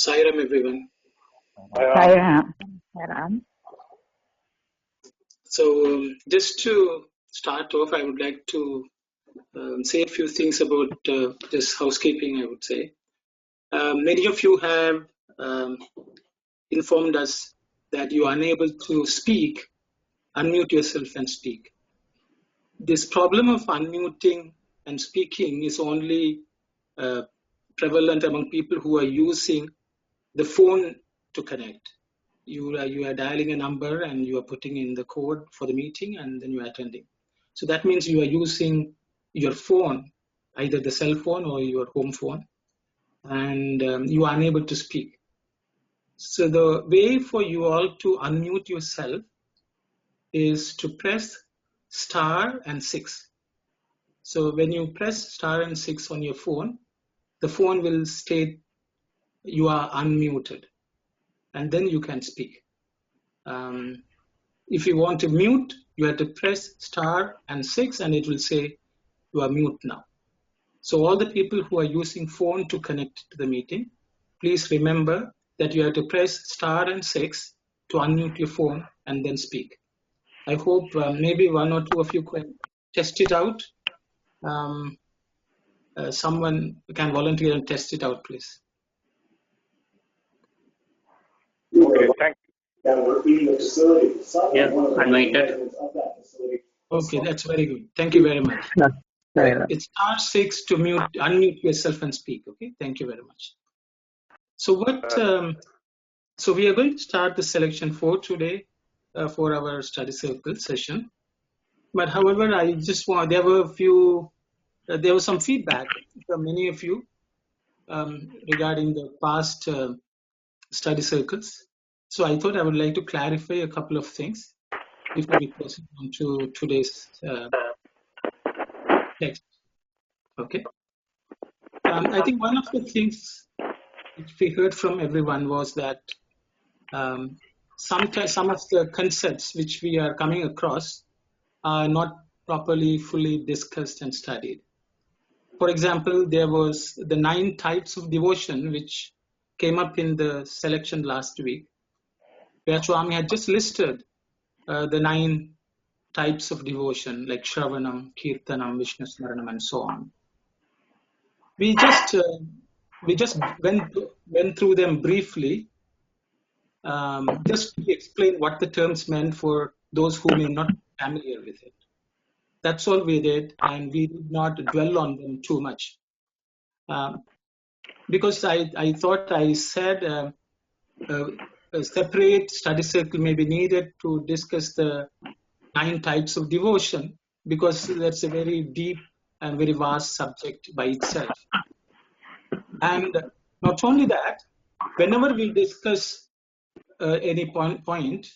Sairam, everyone. Sairam. So, just to start off, I would like to say a few things about this housekeeping, I would say. Many of you have informed us that you are unable to speak, unmute yourself and speak. This problem of unmuting and speaking is only prevalent among people who are using the phone to connect. You are dialing a number and you are putting in the code for the meeting and then you are attending. So that means you are using your phone, either the cell phone or your home phone, and you are unable to speak. So the way for you all to unmute yourself is to press star and 6. So when you press star and 6 on your phone, the phone will state you are unmuted, and then you can speak. If you want to mute, you have to press star and 6 and it will say you are mute now. So all the people who are using phone to connect to the meeting, please remember that you have to press star and 6 to unmute your phone and then speak. I hope maybe one or two of you can test it out. Someone can volunteer and test it out, please. Okay, thank you. Yeah, unmuted. Okay, that's very good. Thank you very much. It's star 6 to unmute yourself and speak. Okay, thank you very much. So so we are going to start the selection for today for our study circle session. But however, I just want there was some feedback from many of you regarding the past study circles. So I thought I would like to clarify a couple of things before we proceed on to today's text. Okay. I think one of the things which we heard from everyone was that sometimes some of the concepts which we are coming across are not properly fully discussed and studied. For example, there was the 9 types of devotion which came up in the selection last week, where Swami had just listed the 9 types of devotion like Shravanam, Kirtanam, Vishnu Smaranam, and so on. We just went through them briefly, just to explain what the terms meant for those who may not be familiar with it. That's all we did, and we did not dwell on them too much. Because I thought I said a separate study circle may be needed to discuss the 9 types of devotion, because that's a very deep and very vast subject by itself. And not only that, whenever we discuss any point,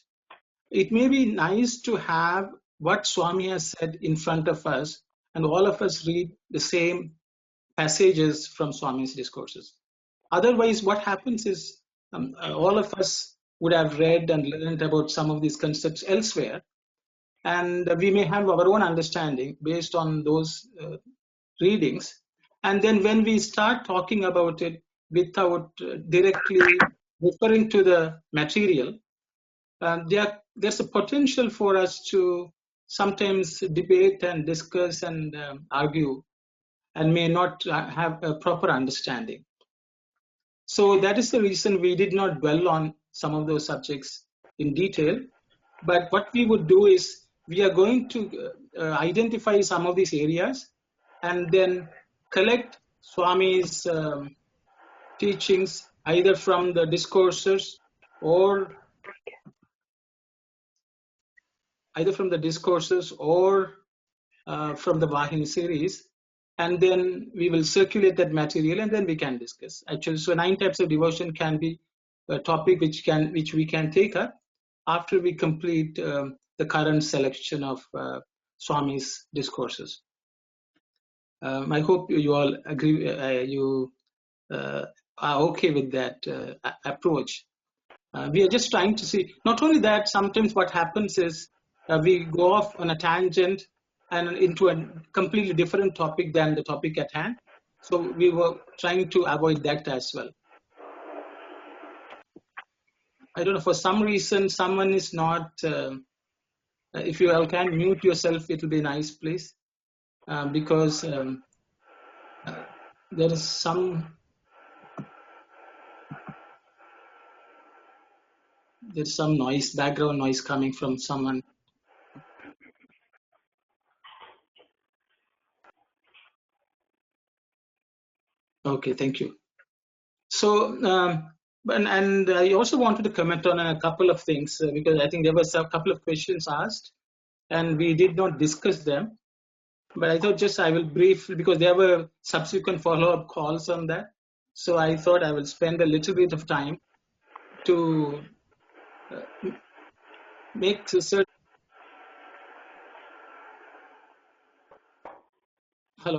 it may be nice to have what Swami has said in front of us, and all of us read the same passages from Swami's discourses. Otherwise, what happens is all of us would have read and learned about some of these concepts elsewhere, and we may have our own understanding based on those readings. And then when we start talking about it without directly referring to the material, there's a potential for us to sometimes debate and discuss and argue and may not have a proper understanding. So that is the reason we did not dwell on some of those subjects in detail. But what we would do is we are going to identify some of these areas and then collect Swami's teachings either from the discourses or from the Vahini series, and then we will circulate that material and then we can discuss. Actually, so 9 types of devotion can be a topic which we can take up after we complete the current selection of Swami's discourses. I hope you all agree, you are okay with that approach. We are just trying to see, not only that, sometimes what happens is we go off on a tangent and into a completely different topic than the topic at hand. So we were trying to avoid that as well. I don't know, for some reason, someone is not, if you all can mute yourself, it will be a nice place, because there is there's some noise, background noise coming from someone. Okay, thank you. So, and I also wanted to comment on a couple of things, because I think there was a couple of questions asked and we did not discuss them. But I thought just I will brief, because there were subsequent follow-up calls on that. So I thought I will spend a little bit of time to make certain. Hello.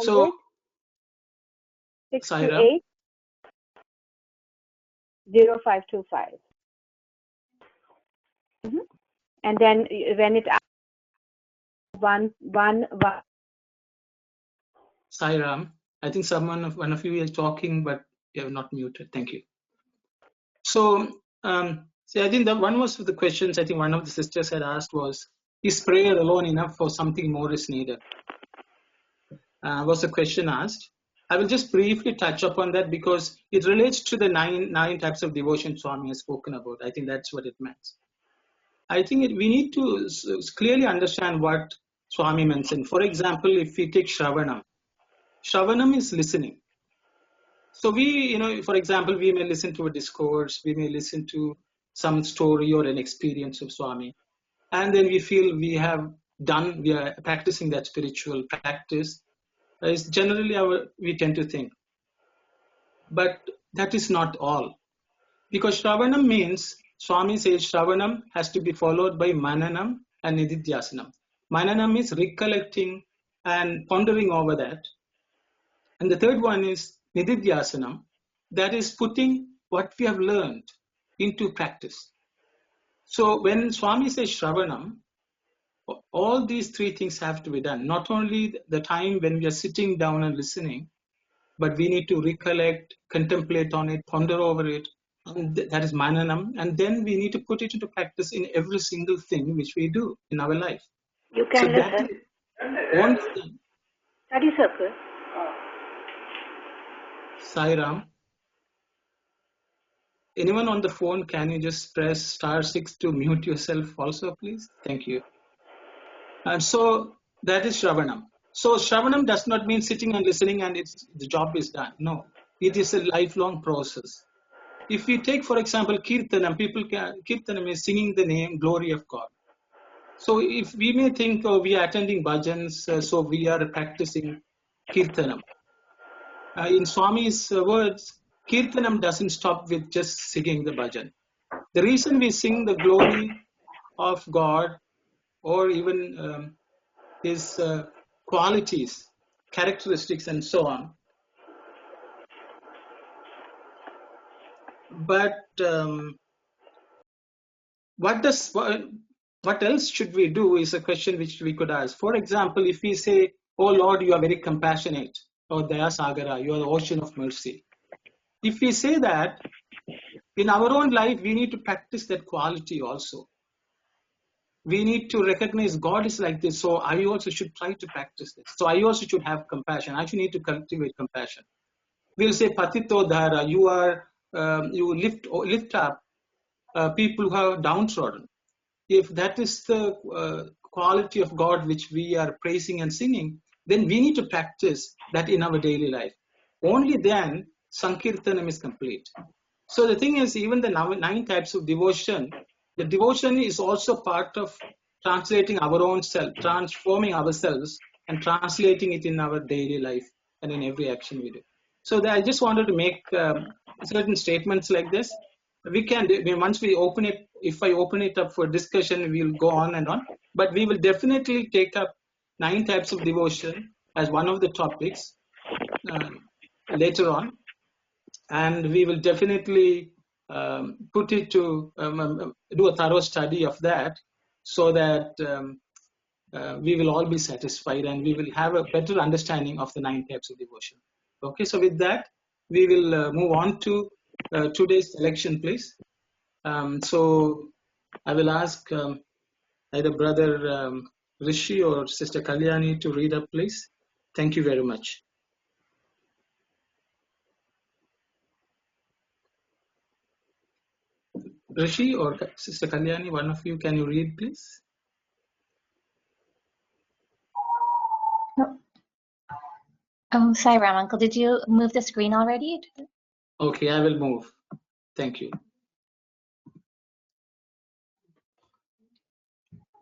So, 628 0525. And then when it one. Sairam, I think one of you is talking, but you have not muted. Thank you. So, I think that one was the questions I think one of the sisters had asked was, is prayer alone enough or something more is needed? Was a question asked. I will just briefly touch upon that because it relates to the nine types of devotion Swami has spoken about. I think that's what it meant. I think we need to clearly understand what Swami mentioned. For example, if we take Shravanam, Shravanam is listening. So we, for example, we may listen to a discourse, we may listen to some story or an experience of Swami, and then we feel we are practicing that spiritual practice. Is generally we tend to think. But that is not all. Because Shravanam means, Swami says Shravanam has to be followed by Mananam and Nididhyasanam. Mananam is recollecting and pondering over that. And the third one is Nididhyasanam, that is putting what we have learned into practice. So when Swami says Shravanam, all these three things have to be done. Not only the time when we are sitting down and listening, but we need to recollect, contemplate on it, ponder over it. And that is Mananam. And then we need to put it into practice in every single thing which we do in our life. You can listen. Once done. Study circle. Sairam. Anyone on the phone, can you just press *6 to mute yourself also, please? Thank you. And so that is Shravanam. So Shravanam does not mean sitting and listening and the job is done. No, it is a lifelong process. If we take, for example, Kirtanam, Kirtanam is singing the name, glory of God. So if we may think, we are attending bhajans, so we are practicing Kirtanam. In Swami's words, Kirtanam doesn't stop with just singing the bhajan. The reason we sing the glory of God or even his qualities, characteristics, and so on. But what else should we do is a question which we could ask. For example, if we say, "Oh Lord, you are very compassionate," or Daya Sagara, you are the ocean of mercy. If we say that, in our own life, we need to practice that quality also. We need to recognize God is like this, so I also should try to practice this. So I also should have compassion. I should need to cultivate compassion. We'll say Patito Dhara, you lift up people who are downtrodden. If that is the quality of God which we are praising and singing, then we need to practice that in our daily life. Only then Sankirtanam is complete. So the thing is, even the 9 types of devotion, the devotion is also part of translating our own self, transforming ourselves and translating it in our daily life and in every action we do. So I just wanted to make certain statements like this. We can, once we open it, if I open it up for discussion, we'll go on and on. But we will definitely take up 9 types of devotion as one of the topics later on. And we will definitely put it to do a thorough study of that, so that we will all be satisfied and we will have a better understanding of the 9 types of devotion. Okay, so with that, we will move on to today's selection, please. So I will ask either Brother Rishi or Sister Kalyani to read up, please. Thank you very much. Rishi or Sister Kalyani, one of you, can you read, please? Oh, sorry, Ram Uncle. Did you move the screen already? Okay, I will move. Thank you.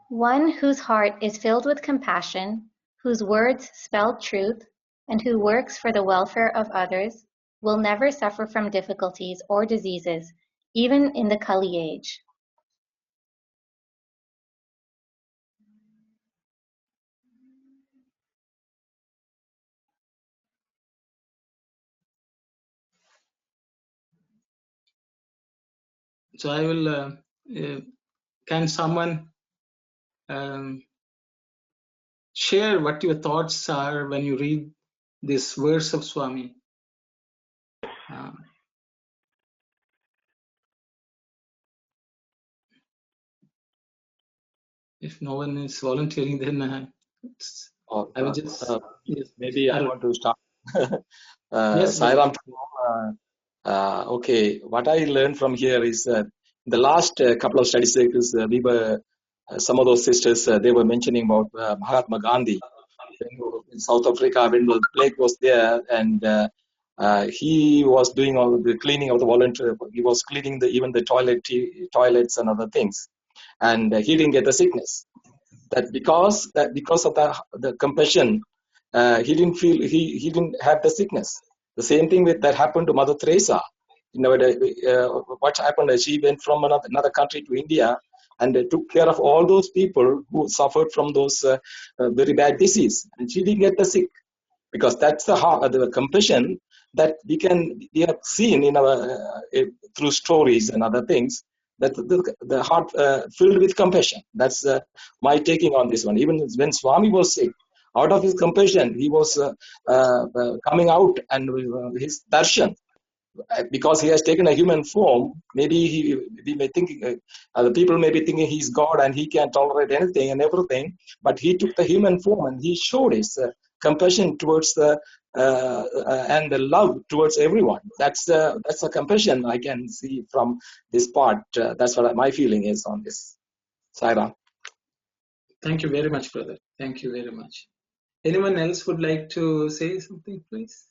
One whose heart is filled with compassion, whose words spell truth, and who works for the welfare of others, will never suffer from difficulties or diseases, even in the Kali age. So I will, can someone share what your thoughts are when you read this verse of Swami? If no one is volunteering, then I will just... yes, maybe I want to start. Yes, Sairam, okay, what I learned from here is the last couple of study cycles, we were, some of those sisters, they were mentioning about Mahatma Gandhi in South Africa when the plague was there, and he was doing all the cleaning of the volunteer. He was cleaning even the toilets and other things, and he didn't get the sickness. That because of the compassion, he didn't feel he didn't have the sickness. The same thing that happened to Mother Teresa. What happened is she went from another country to India and took care of all those people who suffered from those very bad disease, and she didn't get the sick, because that's the compassion that we have seen in our through stories and other things, that the heart filled with compassion. That's my taking on this one. Even when Swami was sick, out of his compassion, he was coming out, and his darshan, because he has taken a human form, maybe we may think, the people may be thinking he's God and he can tolerate anything and everything, but he took the human form and he showed his compassion towards and the love towards everyone. That's a compassion I can see from this part. That's what my feeling is on this. Saira. Thank you very much, brother. Thank you very much. Anyone else would like to say something, please?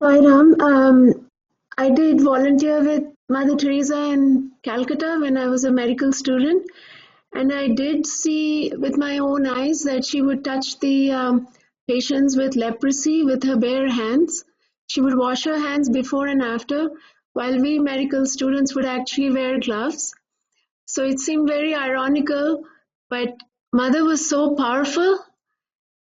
Hi, Ram. I did volunteer with Mother Teresa in Calcutta when I was a medical student, and I did see with my own eyes that she would touch the patients with leprosy with her bare hands. She would wash her hands before and after, while we medical students would actually wear gloves. So it seemed very ironical, but Mother was so powerful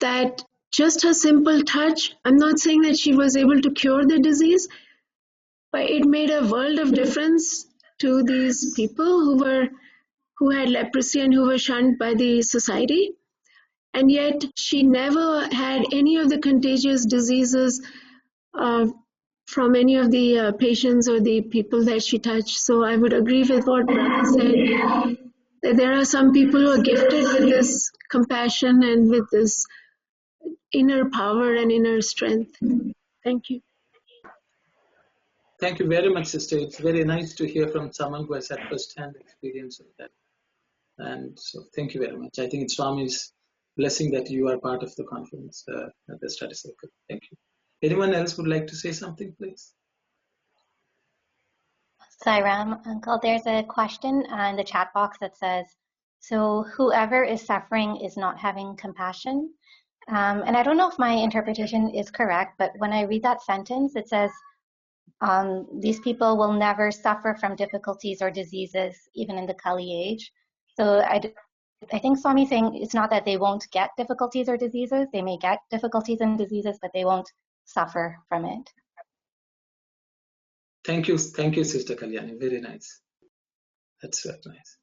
that just her simple touch, I'm not saying that she was able to cure the disease, but it made a world of difference to these people who had leprosy and who were shunned by the society. And yet she never had any of the contagious diseases from any of the patients or the people that she touched. So I would agree with what Brother said, that there are some people who are gifted with this compassion and with this inner power and inner strength. Thank you. Thank you very much, sister. It's very nice to hear from someone who has had first-hand experience of that. And so thank you very much. I think it's Swami's blessing that you are part of the conference at the study circle. Thank you. Anyone else would like to say something, please? Sairam, Uncle, there's a question in the chat box that says, so whoever is suffering is not having compassion. And I don't know if my interpretation is correct, but when I read that sentence, it says, these people will never suffer from difficulties or diseases, even in the Kali age. So I think Swami's saying it's not that they won't get difficulties or diseases. They may get difficulties and diseases, but they won't suffer from it. Thank you, Sister Kalyani. Very nice. That's very nice.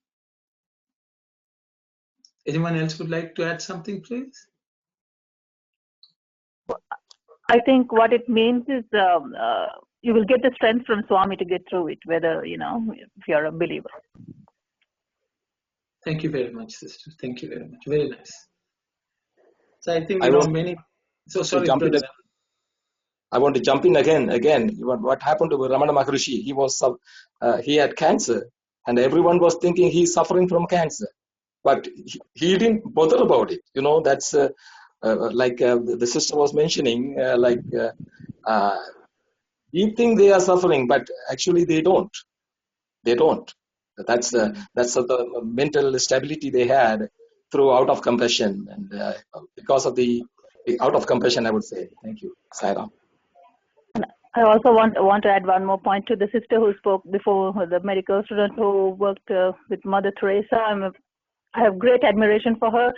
Anyone else would like to add something, please? I think what it means is you will get the strength from Swami to get through it, whether, if you're a believer. Thank you very much, sister. Thank you very much. Very nice. So I think, I want many... So to sorry, jump in. brother. I want to jump in again. What happened to Ramana Maharishi? He had cancer, and everyone was thinking he's suffering from cancer, but he didn't bother about it. That's like the sister was mentioning. We think they are suffering, but actually they don't. They don't. That's the mental stability they had through out of compassion, and because of the out of compassion, I would say. Thank you, Sairam. I also want to add one more point to the sister who spoke before, the medical student who worked with Mother Teresa. I have great admiration for her.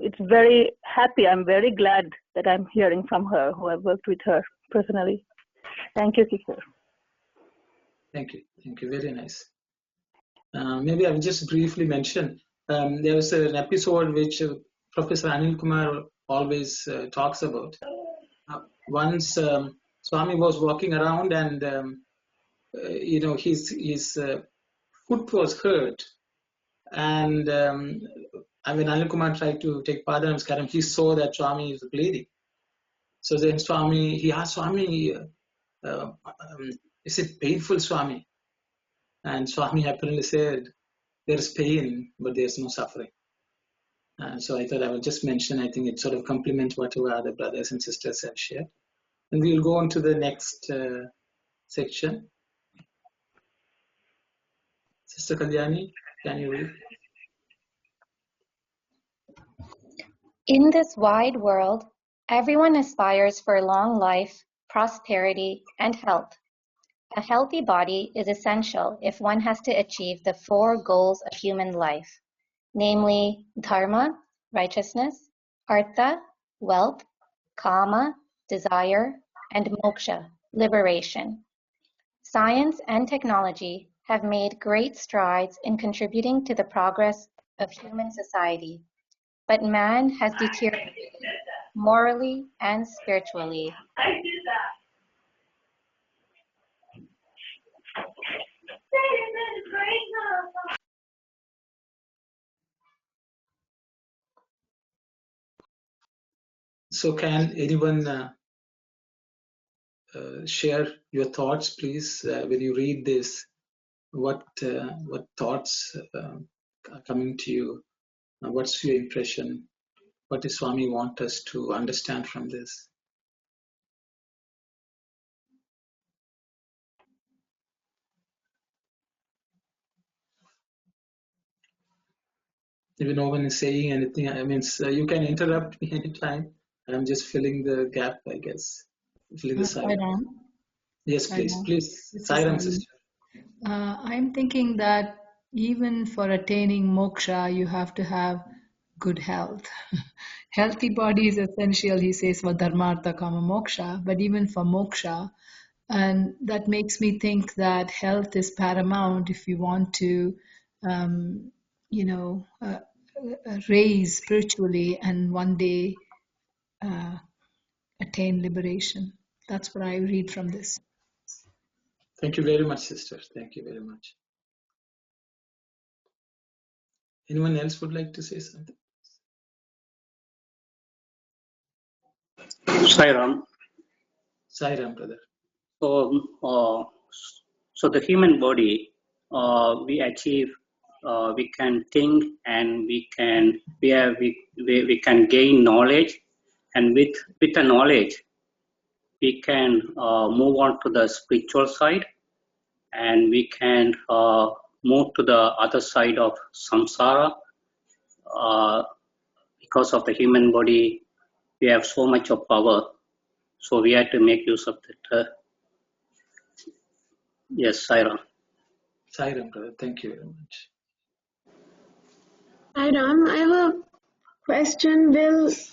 It's very happy. I'm very glad that I'm hearing from her, who I've worked with her personally. Thank you, sister. Thank you. Thank you. Very nice. Maybe I will just briefly mention. There was an episode which Professor Anil Kumar always talks about. Once Swami was walking around, and his foot was hurt, and when Anil Kumar tried to take Padamaskaram, he saw that Swami is bleeding. So then he asked Swami, is it painful, Swami? And Swami apparently said, there's pain, but there's no suffering. So I thought I would just mention, I think it sort of complements whatever other brothers and sisters have shared. And we'll go on to the next section. Sister Kalyani, can you read? In this wide world, everyone aspires for long life, prosperity, and health. A healthy body is essential if one has to achieve the 4 goals of human life, namely dharma, righteousness, artha, wealth, kama, desire, and moksha, liberation. Science and technology have made great strides in contributing to the progress of human society, but man has deteriorated morally and spiritually. So can anyone share your thoughts, please, when you read this? What thoughts are coming to you? What's your impression? What does Swami want us to understand from this? If no one is saying anything, I mean, you can interrupt me anytime. I'm just filling the gap, I guess. Filling the silence. Yes, please. Please, silence, sister. I'm thinking that even for attaining moksha, you have to have good health. Healthy body is essential, he says, for dharmartha kama moksha, but even for moksha. And that makes me think that health is paramount if you want to, raise spiritually and one day attain liberation. That's what I read from this. Thank you very much, sister. Thank you very much. Anyone else would like to say something? Sairam. Sairam, brother. So the human body, we achieve, we can think, and we can gain knowledge, and with the knowledge, we can move on to the spiritual side, and we can move to the other side of samsara. Because of the human body, we have so much of power, so we have to make use of it. Yes, Sairam. Sairam, brother. Thank you very much. Hi Ram, I have a question.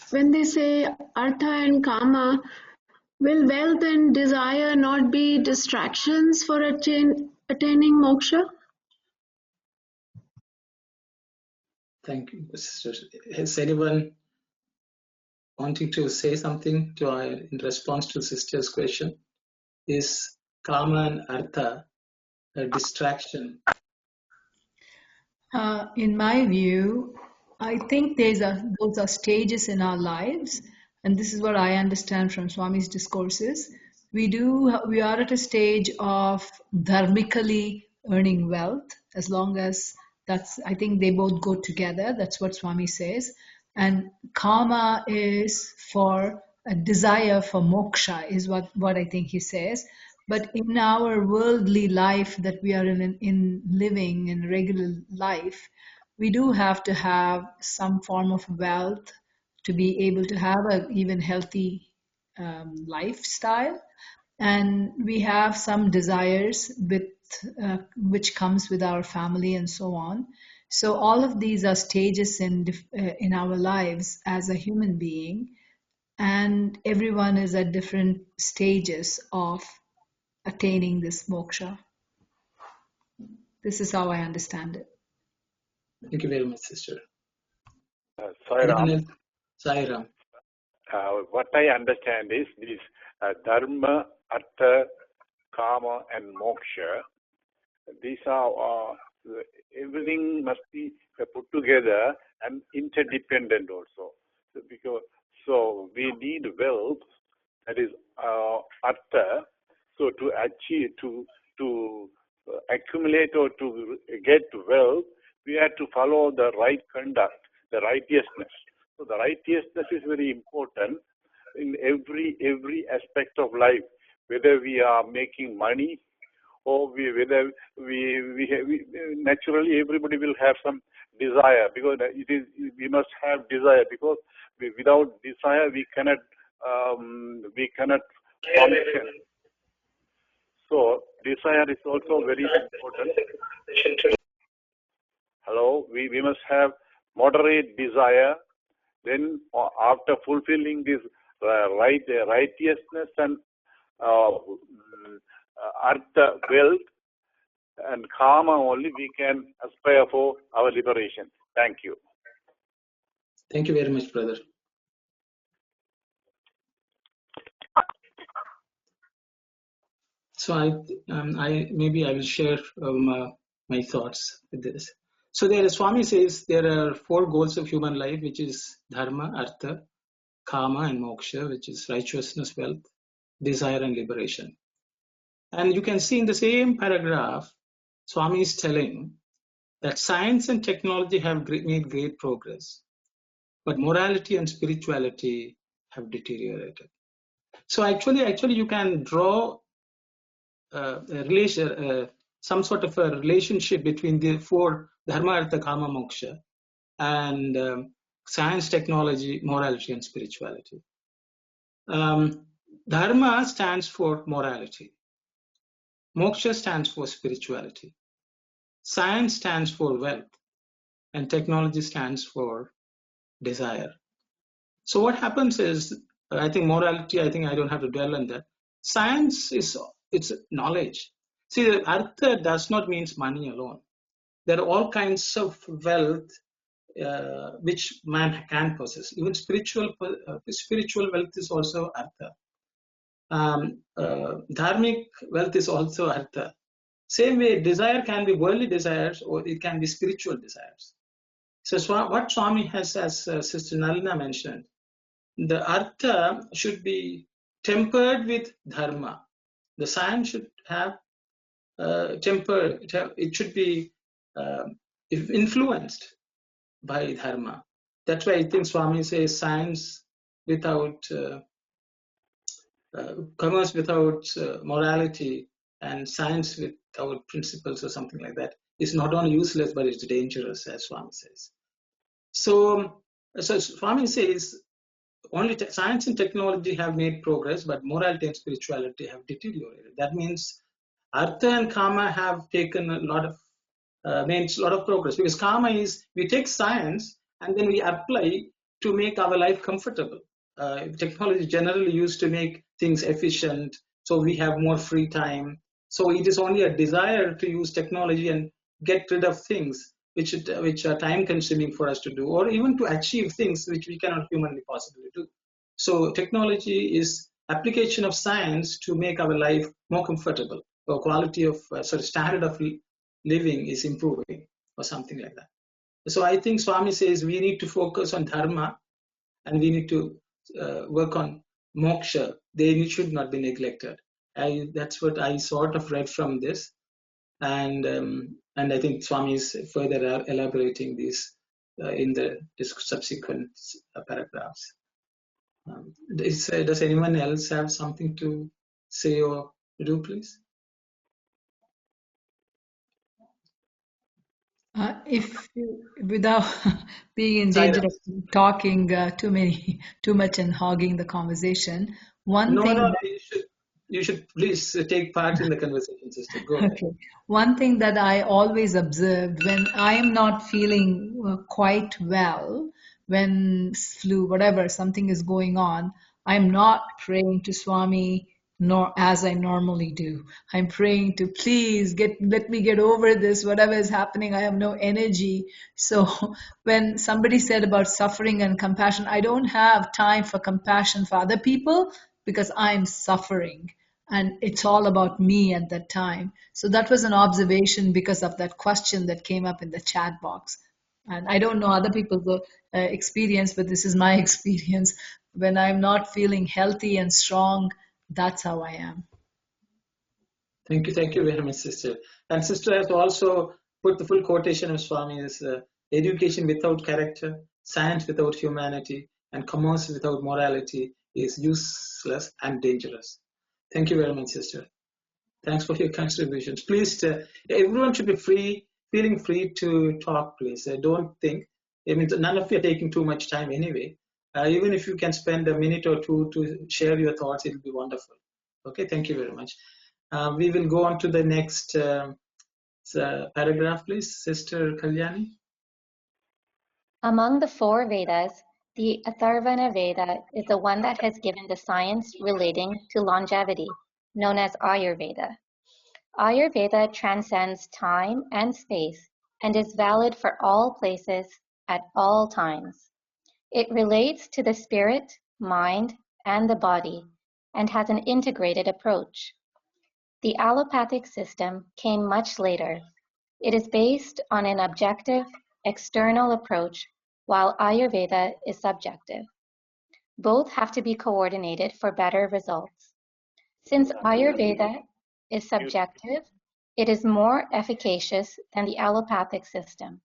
When they say artha and kama, will wealth and desire not be distractions for attaining moksha? Thank you, Sister. Has anyone wanting to say something in response to Sister's question? Is Kama and Artha a distraction? In my view, I think those are stages in our lives, and this is what I understand from Swami's discourses. We are at a stage of dharmically earning wealth, as long as I think they both go together. That's what Swami says. And karma is for a desire for moksha, is what I think he says. But in our worldly life that we are in living in regular life, we do have to have some form of wealth to be able to have an even healthy lifestyle. And we have some desires which comes with our family and so on. So all of these are stages in our lives as a human being, and everyone is at different stages of attaining this moksha. This is how I understand it. Thank you very much, Sister. Sai Ram. Sai Ram. What I understand is this dharma, artha, kama, and moksha. These are everything must be put together and interdependent also. So we need wealth, that is artha. So to achieve, to accumulate or to get wealth, we have to follow the right conduct, the righteousness. So the righteousness is very important in every aspect of life, whether we are making money or whether we naturally everybody will have some desire, because we must have desire, because without desire we cannot function. So desire is also very important. Hello, we must have moderate desire. Then after fulfilling this righteousness and artha, wealth, and karma, only we can aspire for our liberation. Thank you. Thank you very much, brother. So I will share my thoughts with this. So Swami says there are 4 goals of human life, which is dharma, artha, kama, and moksha, which is righteousness, wealth, desire, and liberation. And you can see in the same paragraph, Swami is telling that science and technology have made great progress, but morality and spirituality have deteriorated. So actually you can draw a relation, some sort of a relationship between the 4 dharma, artha, kama, moksha, and science, technology, morality, and spirituality. Dharma stands for morality. Moksha stands for spirituality. Science stands for wealth, and technology stands for desire. So what happens is, I think morality, I don't have to dwell on that. Science it's knowledge. See, the artha does not mean money alone. There are all kinds of wealth which man can possess. Even spiritual wealth is also artha. Dharmic wealth is also artha. Same way, desire can be worldly desires or it can be spiritual desires. So what Swami has, as Sister Nalina mentioned, the artha should be tempered with dharma. The science should have it should be influenced by dharma. That's why I think Swami says science without commerce without morality and science without principles or something like that is not only useless but it's dangerous, as Swami says. So Swami says only science and technology have made progress, but morality and spirituality have deteriorated. That means artha and kama have taken a lot of made a lot of progress, because karma is we take science and then we apply to make our life comfortable. Technology is generally used to make things efficient, so we have more free time. So it is only a desire to use technology and get rid of things which are time consuming for us to do, or even to achieve things which we cannot humanly possibly do. So technology is application of science to make our life more comfortable, or quality of standard of living is improving, or something like that. So I think Swami says we need to focus on dharma, and we need to work on moksha. They should not be neglected. That's what I sort of read from this, and I think Swami is further elaborating this in the subsequent paragraphs. Does anyone else have something to say or do, please? If you, without being in danger of talking too much and hogging the conversation, you should please take part in the conversation, sister. Go ahead. Okay. One thing that I always observed when I am not feeling quite well, when flu, whatever, something is going on, I'm not praying to Swami nor as I normally do. I'm praying to please let me get over this, whatever is happening. I have no energy. So when somebody said about suffering and compassion, I don't have time for compassion for other people because I'm suffering. And it's all about me at that time. So that was an observation because of that question that came up in the chat box. And I don't know other people's experience, but this is my experience. When I'm not feeling healthy and strong, that's how I am. Thank you very much, sister. And sister has also put the full quotation of Swami's education without character, science without humanity, and commerce without morality is useless and dangerous. Thank you very much, sister. Thanks for your contributions. Please, everyone should be feeling free to talk, please. Don't think, none of you are taking too much time anyway. Even if you can spend a minute or two to share your thoughts, it will be wonderful. Okay, thank you very much. We will go on to the next paragraph, please. Sister Kalyani. Among the four Vedas, the Atharvana Veda is the one that has given the science relating to longevity, known as Ayurveda. Ayurveda transcends time and space and is valid for all places at all times. It relates to the spirit, mind, and the body, and has an integrated approach. The allopathic system came much later. It is based on an objective, external approach, while Ayurveda is subjective. Both have to be coordinated for better results. Since Ayurveda is subjective, it is more efficacious than the allopathic system.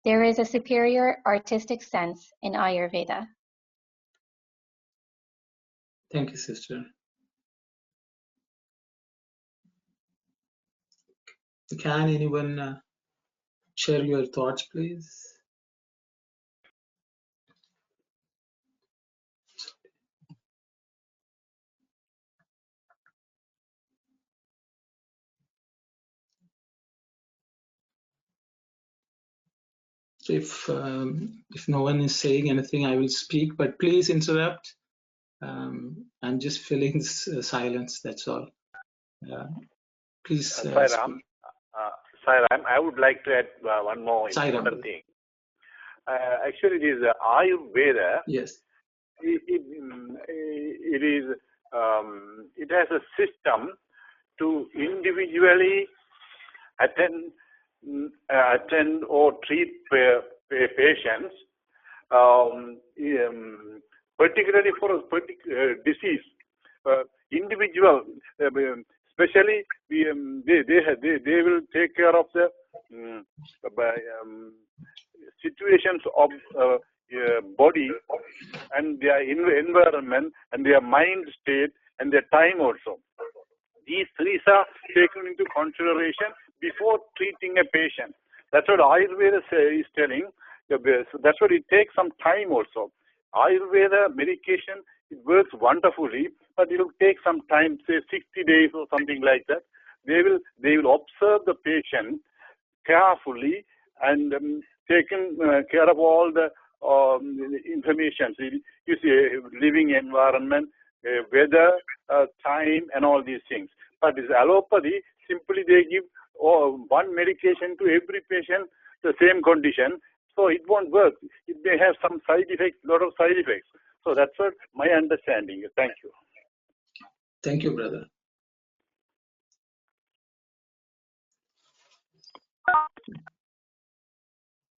There is a superior artistic sense in Ayurveda. Thank you, sister. Can anyone share your thoughts, please? So if no one is saying anything, I will speak, but please interrupt. I'm just filling silence, that's all. Please. Sairam, I would like to add one more important thing. Actually, it is Ayurveda. Yes. It is. It has a system to individually attend or treat patients, particularly for a particular disease. Individual, especially they will take care of the situations of body and their environment and their mind state and their time also. These three are taken into consideration before treating a patient. That's what Ayurveda is telling. That's what it takes some time also. Ayurveda medication, it works wonderfully, but it will take some time, say 60 days or something like that. They will observe the patient carefully and taken care of all the information. You see, living environment, weather, time, and all these things. But this allopathy, simply they give one medication to every patient the same condition. So it won't work. It may have some side effects, lot of side effects. So that's what my understanding is. Thank you. Thank you, brother.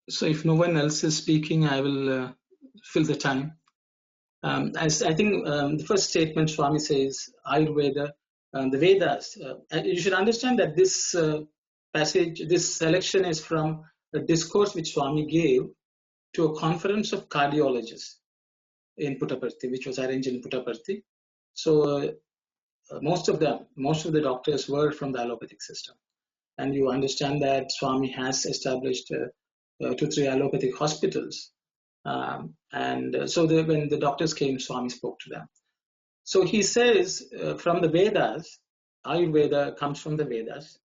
So if no one else is speaking, I will fill the time. As I think the first statement Swami says, Ayurveda, the Vedas. You should understand that this passage, this selection is from a discourse which Swami gave to a conference of cardiologists in Puttaparthi, which was arranged in Puttaparthi. So most of the doctors were from the allopathic system. And you understand that Swami has established 2-3 allopathic hospitals. So when the doctors came, Swami spoke to them. So he says from the Vedas, Ayurveda comes from the Vedas,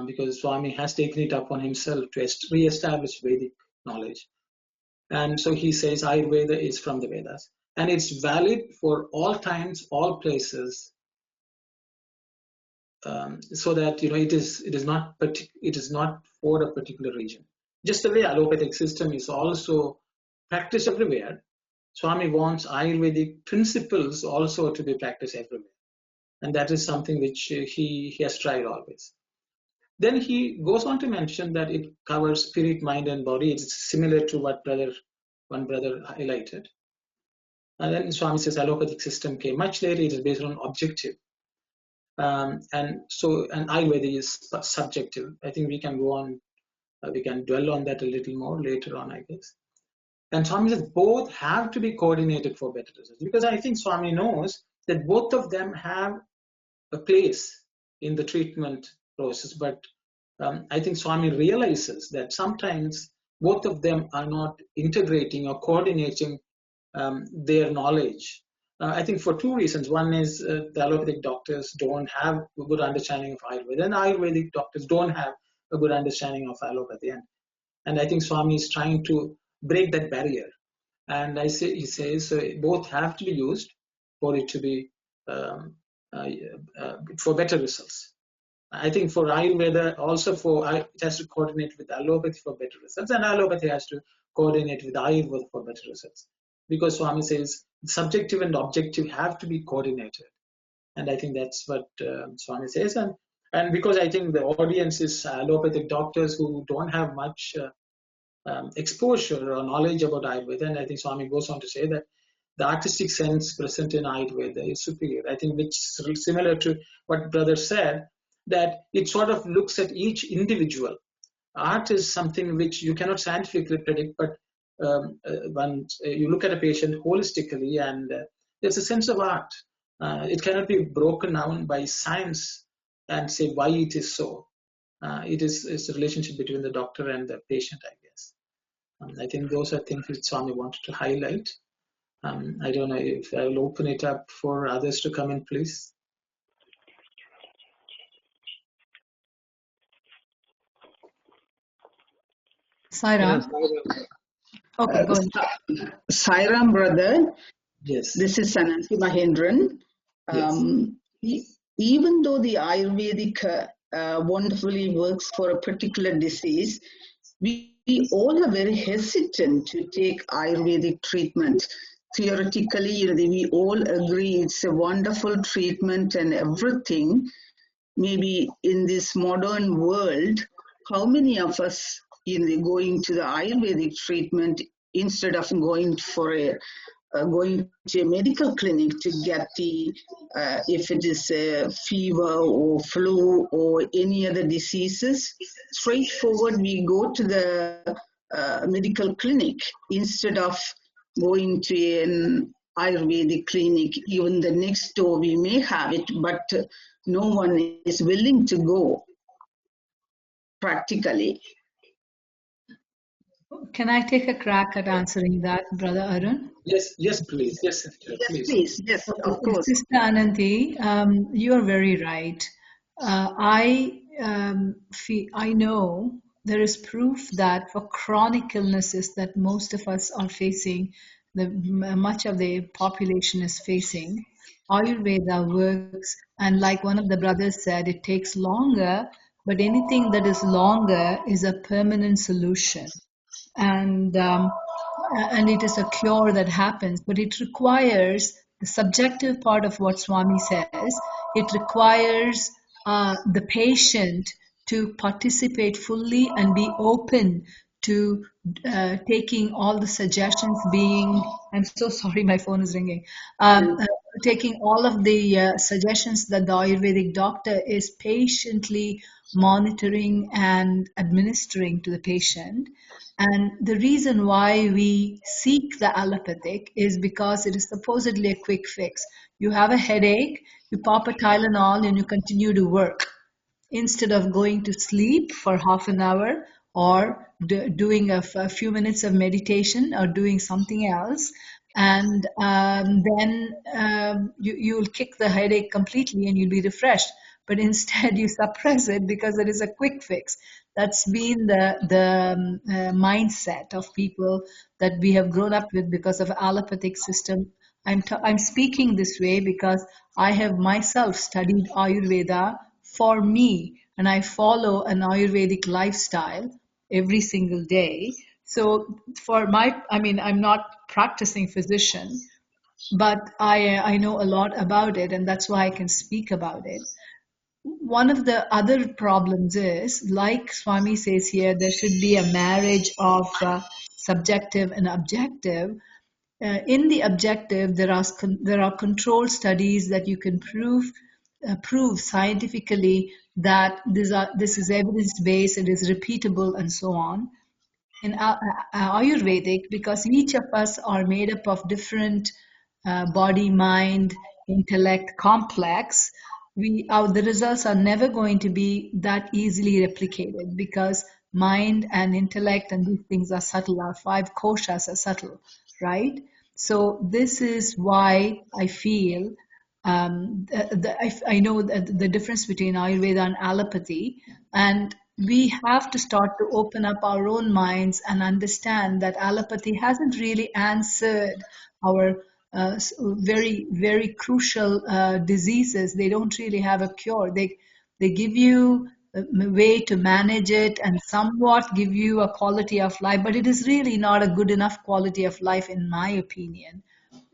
because Swami has taken it upon himself to re-establish Vedic knowledge. And so he says Ayurveda is from the Vedas. And it's valid for all times, all places, so that it is not for a particular region. Just the way allopathic system is also practiced everywhere, Swami wants Ayurvedic principles also to be practiced everywhere, and that is something which he has tried always. Then he goes on to mention that it covers spirit, mind, and body. It's similar to what one brother highlighted. And then Swami says allopathic system came much later. It is based on objective. And Ayurveda is subjective. I think we can go on, we can dwell on that a little more later on, I guess. And Swami says both have to be coordinated for better results, because I think Swami knows that both of them have a place in the treatment process. But I think Swami realizes that sometimes both of them are not integrating or coordinating their knowledge. I think for two reasons. One is the allopathic doctors don't have a good understanding of Ayurveda, and Ayurvedic doctors don't have a good understanding of allopathy. And I think Swami is trying to break that barrier. And he says both have to be used for it to be for better results. I think for Ayurveda, also it has to coordinate with allopathy for better results, and allopathy has to coordinate with Ayurveda for better results. Because Swami says subjective and objective have to be coordinated. And I think that's what Swami says. And because I think the audience is allopathic doctors who don't have much exposure or knowledge about Ayurveda, and I think Swami goes on to say that the artistic sense present in Ayurveda is superior. I think which is similar to what brother said, that it sort of looks at each individual. Art is something which you cannot scientifically predict, but once you look at a patient holistically, and there's a sense of art. It cannot be broken down by science and say why it is so. It's a relationship between the doctor and the patient, I guess. I think those are things which Swami wanted to highlight. I don't know if I will open it up for others to come in, please. Sairam? Okay, go ahead. Sairam, brother. Yes. This is Sananthi Mahendran. Even though the Ayurvedic wonderfully works for a particular disease, we all are very hesitant to take Ayurvedic treatment. Theoretically, we all agree it's a wonderful treatment and everything. Maybe in this modern world, how many of us going to the Ayurvedic treatment instead of going to a medical clinic to get the if it is a fever or flu or any other diseases, straightforward we go to the medical clinic instead of going to an Ayurvedic clinic. Even the next door we may have it, but no one is willing to go practically. Can I take a crack at answering that, Brother Arun? Yes, please. Yes, sister, please. Yes, of course. Sister Ananthi, you are very right. I know there is proof that for chronic illnesses that most of us are facing, much of the population is facing, Ayurveda works, and like one of the brothers said, it takes longer, but anything that is longer is a permanent solution. And it is a cure that happens, but it requires the subjective part of what Swami says. It requires the patient to participate fully and be open to taking all the suggestions being, I'm so sorry, my phone is ringing, taking all of the suggestions that the Ayurvedic doctor is patiently monitoring and administering to the patient. And the reason why we seek the allopathic is because it is supposedly a quick fix. You have a headache, you pop a Tylenol and you continue to work instead of going to sleep for half an hour or doing a few minutes of meditation or doing something else. And then you'll kick the headache completely and you'll be refreshed. But instead you suppress it because it is a quick fix. That's been the mindset of people that we have grown up with because of allopathic system. I'm speaking this way because I have myself studied Ayurveda for me, and I follow an Ayurvedic lifestyle every single day. So I'm not practicing physician, but I know a lot about it, and that's why I can speak about it. One of the other problems is, like Swami says here, there should be a marriage of subjective and objective. In the objective, there are control studies that you can prove scientifically that this is evidence based, it is repeatable, and so on. In Ayurvedic, because each of us are made up of different body, mind, intellect complex, the results are never going to be that easily replicated because mind and intellect and these things are subtle. Our 5 koshas are subtle, right? So this is why I feel I know the difference between Ayurveda and allopathy, and we have to start to open up our own minds and understand that allopathy hasn't really answered our very, very crucial diseases. They don't really have a cure. They give you a way to manage it and somewhat give you a quality of life, but it is really not a good enough quality of life, in my opinion.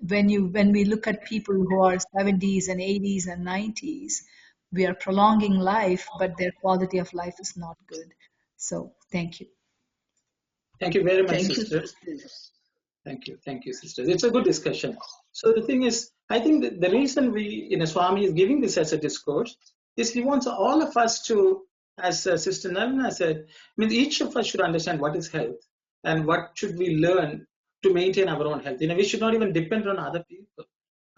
When we look at people who are 70s and 80s and 90s, we are prolonging life, but their quality of life is not good. So thank you. Thank you very much, sister. Thank you, sisters. It's a good discussion. So the thing is, I think that the reason Swami is giving this as a discourse is he wants all of us to, as Sister Nalina said, each of us should understand what is health and what should we learn to maintain our own health. We should not even depend on other people.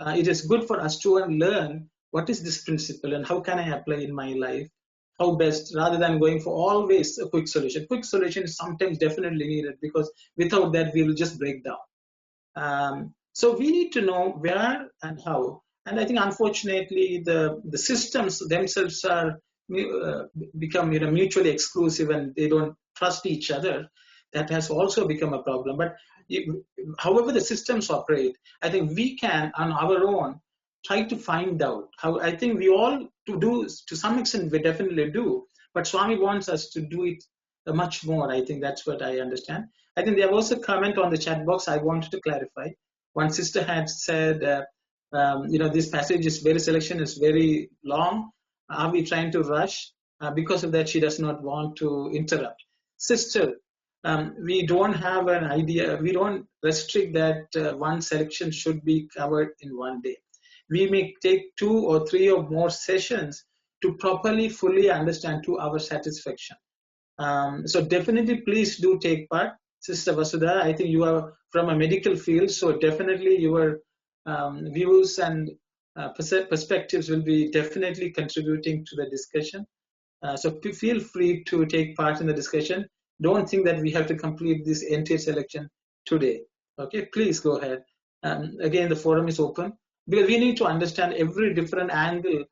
It is good for us to learn what is this principle and how can I apply in my life, how best, rather than going for always a quick solution. Quick solution is sometimes definitely needed because without that we will just break down. So we need to know where and how. And I think unfortunately the systems themselves are become mutually exclusive and they don't trust each other. That has also become a problem. But however the systems operate, I think we can on our own try to find out how. I think we all to some extent we definitely do, but Swami wants us to do it much more. I think that's what I understand. I think there was a comment on the chat box I wanted to clarify. One sister had said, this passage is selection is very long. Are we trying to rush? Because of that, she does not want to interrupt. Sister, we don't have an idea. We don't restrict that one selection should be covered in one day. We may take 2 or 3 or more sessions to properly, fully understand to our satisfaction. So definitely, please do take part. Sister Vasudha, I think you are from a medical field, so definitely your views and perspectives will be definitely contributing to the discussion. So feel free to take part in the discussion. Don't think that we have to complete this entire selection today. Okay, please go ahead. Again, the forum is open because we need to understand every different angle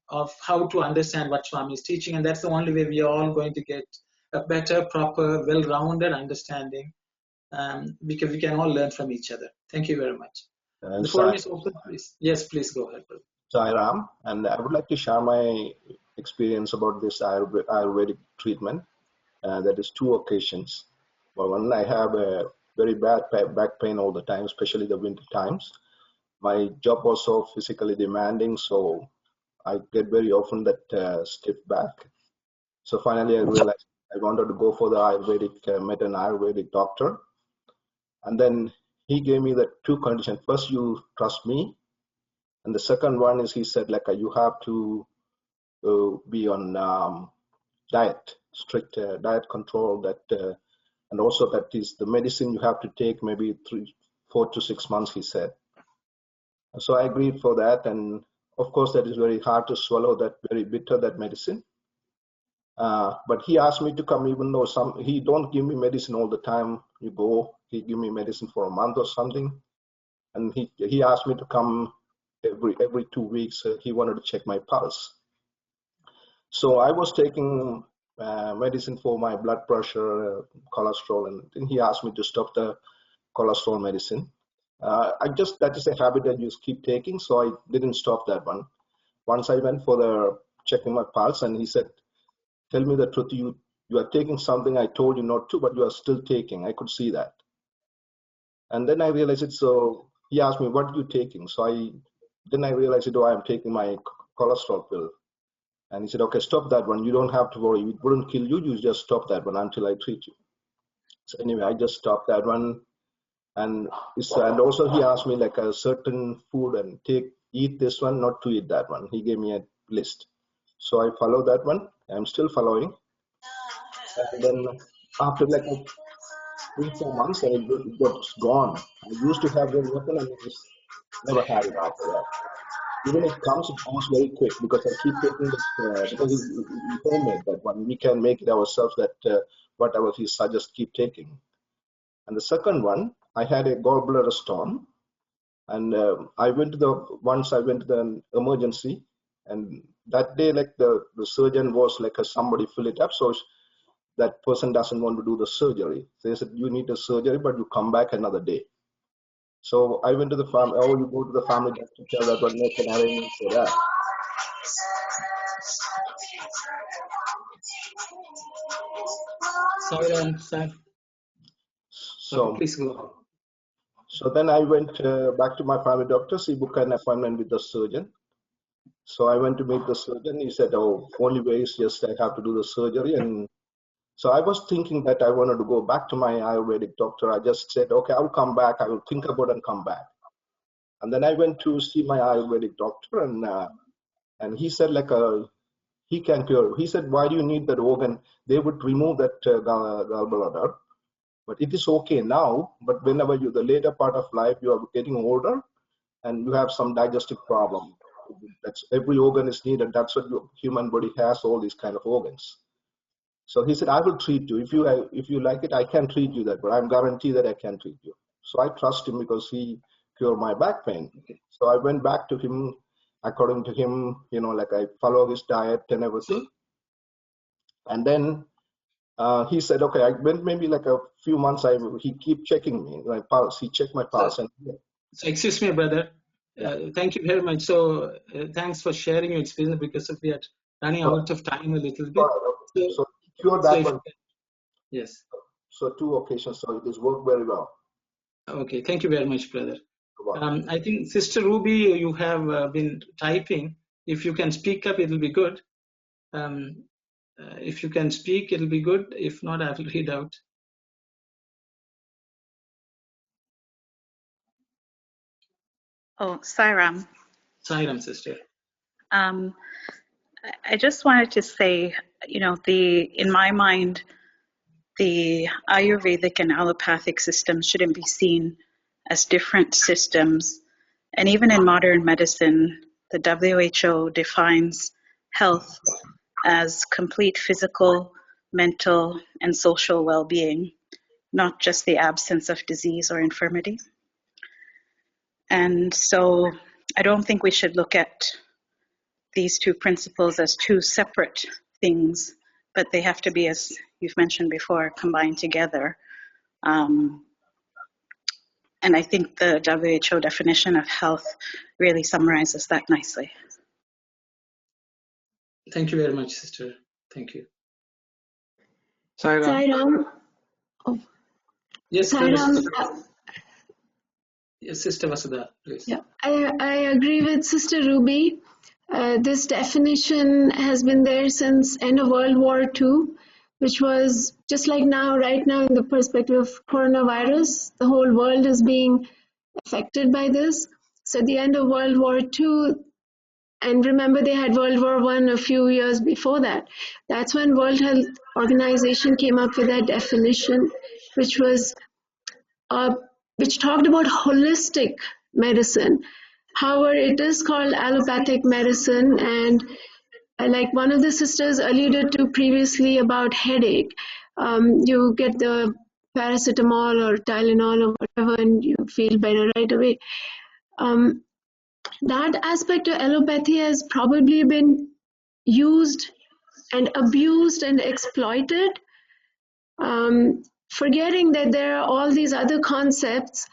of how to understand what Swami is teaching, and that's the only way we are all going to get a better, proper, well-rounded understanding, because we can all learn from each other. Thank you very much. The forum is open, please. Yes, please go ahead. Jai Ram, and I would like to share my experience about this Ayurvedic treatment. That is 2 occasions. Well, one, I have a very bad back pain all the time, especially the winter times. My job was so physically demanding, so I get very often that stiff back. So finally I realized I wanted to go for the Ayurvedic, met an Ayurvedic doctor. And then he gave me the 2 conditions. First, you trust me. And the second one is he said, like, you have to be on diet, strict diet control, that and also that is the medicine you have to take maybe 4 to 6 months, he said. So I agreed for that, and of course that is very hard to swallow, that very bitter, that medicine. But he asked me to come, even though he don't give me medicine all the time. You go, he give me medicine for a month or something, and he asked me to come every 2 weeks. He wanted to check my pulse. So I was taking medicine for my blood pressure, cholesterol, and then he asked me to stop the cholesterol medicine. That is a habit that you keep taking, so I didn't stop that one. Once I went for the checking my pulse, and he said, tell me the truth, you are taking something I told you not to, but you are still taking. I could see that. And then I realized it, so he asked me, what are you taking? So I realized, I am taking my cholesterol pill. And he said, okay, stop that one. You don't have to worry. It wouldn't kill you. You just stop that one until I treat you. So anyway, I just stopped that one. And also he asked me like a certain food and eat this one, not to eat that one. He gave me a list. So I followed that one. I'm still following. And then after like 3-4 months, it was gone. I used to have very often, and I just never had it after that. Even if it comes, it goes very quick because I keep taking this, because it's homemade, that one. We can make it ourselves, that whatever he suggests, keep taking. And the second one, I had a gallbladder stone. And once I went to the emergency, and that day, like the surgeon was like, somebody fill it up. So that person doesn't want to do the surgery. They said, you need a surgery, but you come back another day. So I went to the family, you go to the family doctor, tell that one, make an arrangement for that. Sorry. So please go on. So then I went back to my family doctor. He booked an appointment with the surgeon. So I went to meet the surgeon. He said, only way is just I have to do the surgery. And so I was thinking that I wanted to go back to my Ayurvedic doctor. I just said, okay, I'll come back. I will think about it and come back. And then I went to see my Ayurvedic doctor, and he said, like, he can cure. He said, why do you need that organ? They would remove that gallbladder. But it is okay now. But whenever the later part of life, you are getting older and you have some digestive problem. That's every organ is needed. That's what your human body has, all these kind of organs. So he said, I will treat you. If you like it, I can treat you that, but I'm guaranteed that I can treat you. So I trust him because he cured my back pain. So I went back to him, according to him, like I follow his diet and everything. And then he said, okay, I went maybe like a few months, he keep checking me, my pulse. He checked my pulse. So excuse me, brother. Thank you very much. So thanks for sharing your experience, because we are running out of time a little bit. So cure that one. Yes. So 2 occasions, so it has worked very well. Okay, thank you very much, brother. I think Sister Ruby, you have been typing. If you can speak up, it'll be good. If you can speak, it'll be good. If not, I will read out. Oh, Sairam. Sairam, sister. I just wanted to say, in my mind, the Ayurvedic and allopathic systems shouldn't be seen as different systems. And even in modern medicine, the WHO defines health as complete physical, mental, and social well-being, not just the absence of disease or infirmity. And so I don't think we should look at these 2 principles as 2 separate things, but they have to be, as you've mentioned before, combined together. And I think the WHO definition of health really summarizes that nicely. Thank you very much, sister. Thank you. Sai Ram. Sai Ram. Oh. Yes, Sai Ram, yes, Sister Vasudha, please. Yeah, I agree with Sister Ruby. This definition has been there since end of World War II, which was just like now, right now, in the perspective of coronavirus, the whole world is being affected by this. So at the end of World War II, and remember they had World War I a few years before that. That's when World Health Organization came up with that definition, which was which talked about holistic medicine. However, it is called allopathic medicine, and like one of the sisters alluded to previously about headache, you get the paracetamol or Tylenol or whatever, and you feel better right away. That aspect of allopathy has probably been used and abused and exploited, forgetting that there are all these other concepts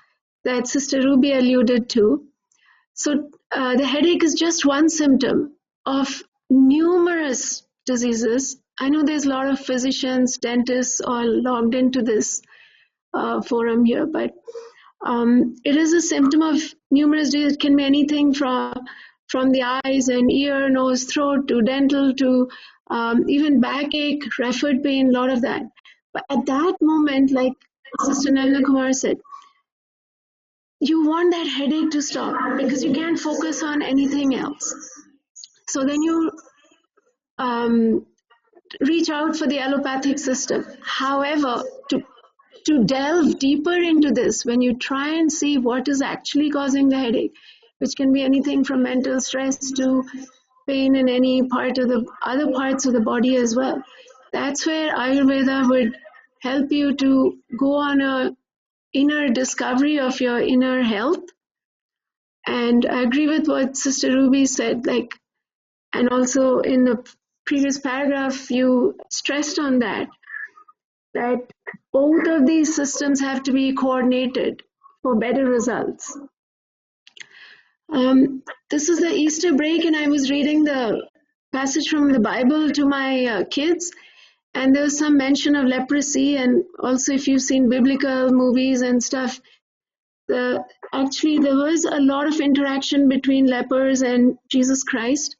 that Sister Ruby alluded to. So the headache is just one symptom of numerous diseases. I know there's a lot of physicians, dentists all logged into this forum here, but it is a symptom of numerous diseases. It can be anything from the eyes and ear, nose, throat, to dental, to even backache, referred pain, a lot of that. But at that moment, like Sister Nalina Kumar said, you want that headache to stop because you can't focus on anything else. So then you reach out for the allopathic system. However, to delve deeper into this, when you try and see what is actually causing the headache, which can be anything from mental stress to pain in any part of the other parts of the body as well, that's where Ayurveda would help you to go on a inner discovery of your inner health. And I agree with what Sister Ruby said, like, and also in the previous paragraph, you stressed on that both of these systems have to be coordinated for better results. This is the Easter break, and I was reading the passage from the Bible to my kids, and there was some mention of leprosy, and also if you've seen biblical movies and stuff, actually there was a lot of interaction between lepers and Jesus Christ.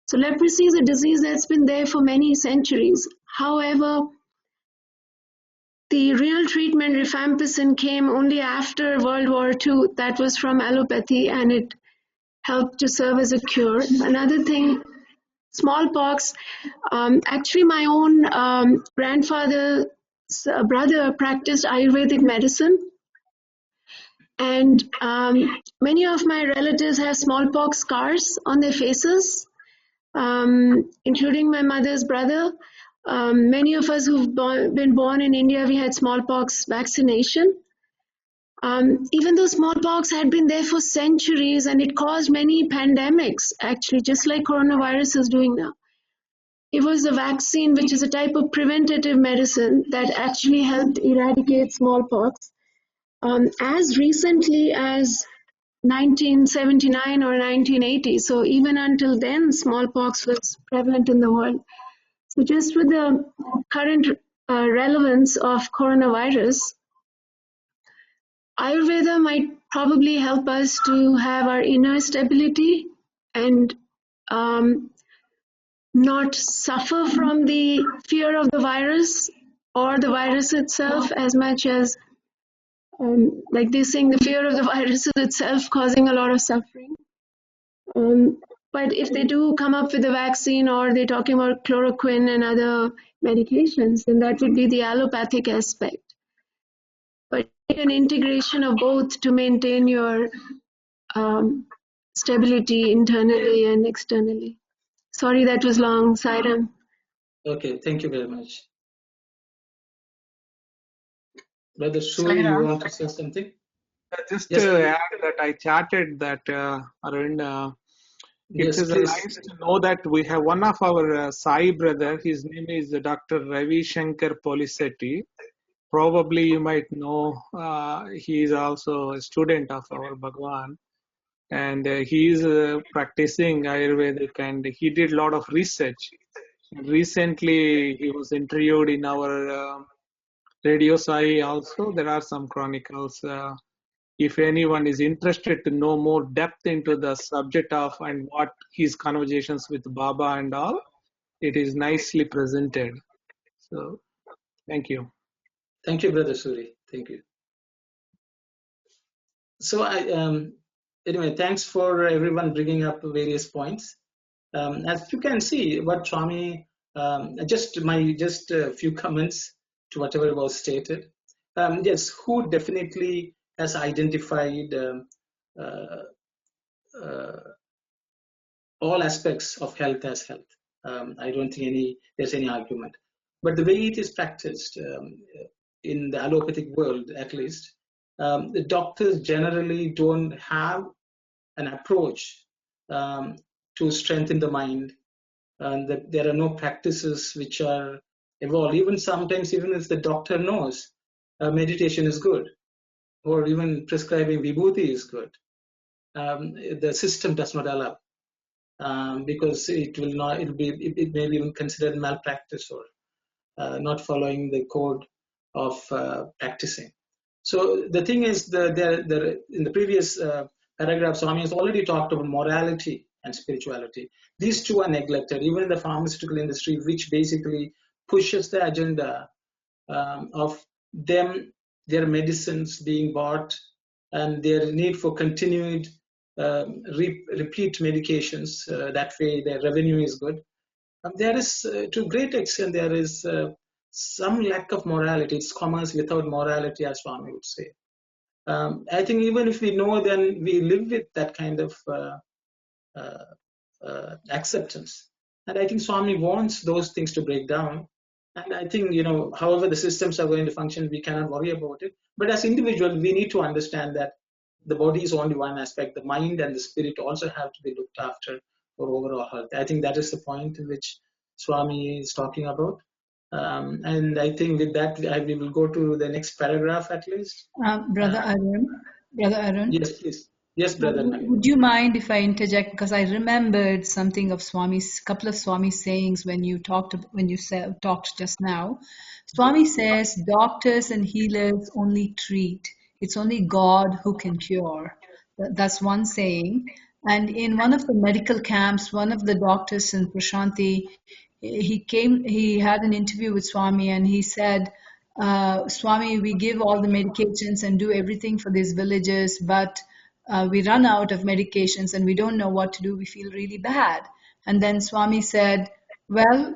So leprosy is a disease that's been there for many centuries. However, the real treatment, rifampicin, came only after World War II. That was from allopathy, and it helped to serve as a cure. Another thing, smallpox. Actually, my own grandfather's brother practiced Ayurvedic medicine. And many of my relatives have smallpox scars on their faces, including my mother's brother. Many of us who've been born in India, we had smallpox vaccination. Even though smallpox had been there for centuries and it caused many pandemics, actually, just like coronavirus is doing now. It was a vaccine, which is a type of preventative medicine that actually helped eradicate smallpox. As recently as 1979 or 1980, so even until then, smallpox was prevalent in the world. So just with the current relevance of coronavirus, Ayurveda might probably help us to have our inner stability and not suffer from the fear of the virus or the virus itself as much as like they're saying, the fear of the virus is itself causing a lot of suffering. But if they do come up with a vaccine or they're talking about chloroquine and other medications, then that would be the allopathic aspect. But an integration of both to maintain your stability internally and externally. Sorry that was long, Sai Ram. Okay, thank you very much. Brother Shui, you want to say something? Just to add that I chatted that, Arvind, it is nice to know that we have one of our Sai brother, his name is Dr. Ravi Shankar Polisetti. Probably you might know, he is also a student of our Bhagavan. and he is practicing Ayurvedic, and he did a lot of research. And recently, he was interviewed in our Radio Sai also. There are some chronicles. If anyone is interested to know more depth into the subject of and what his conversations with Baba and all, it is nicely presented. So, thank you. Thank you, Brother Suri. Thank you. So anyway, thanks for everyone bringing up various points. As you can see, what Swami, just a few comments to whatever was stated. Yes, who definitely has identified all aspects of health as health. I don't think there's any argument. But the way it is practiced in the allopathic world, at least, the doctors generally don't have an approach to strengthen the mind, and that there are no practices which are evolved. Even sometimes, even if the doctor knows meditation is good, or even prescribing vibhuti is good, the system does not allow, because it may be even considered malpractice or not following the code of practicing. So the thing is, in the previous paragraph, Swami has already talked about morality and spirituality. These two are neglected, even in the pharmaceutical industry, which basically pushes the agenda of their medicines being bought and their need for continued repeat medications. That way, their revenue is good. There is, to a great extent, there is some lack of morality. It's commerce without morality, as Swami would say. I think even if we know, then we live with that kind of acceptance. And I think Swami wants those things to break down. And I think, however the systems are going to function, we cannot worry about it. But as individuals, we need to understand that the body is only one aspect. The mind and the spirit also have to be looked after for overall health. I think that is the point in which Swami is talking about. And I think with that, we will go to the next paragraph at least. Brother Arun. Yes, please. Yes, Brother Naveen. Would you mind if I interject? Because I remembered something of couple of Swami's sayings when you talked just now. Swami says, doctors and healers only treat. It's only God who can cure. That's one saying. And in one of the medical camps, one of the doctors in Prashanti, he had an interview with Swami, and he said, Swami, we give all the medications and do everything for these villages, but we run out of medications and we don't know what to do. We feel really bad. And then Swami said, well,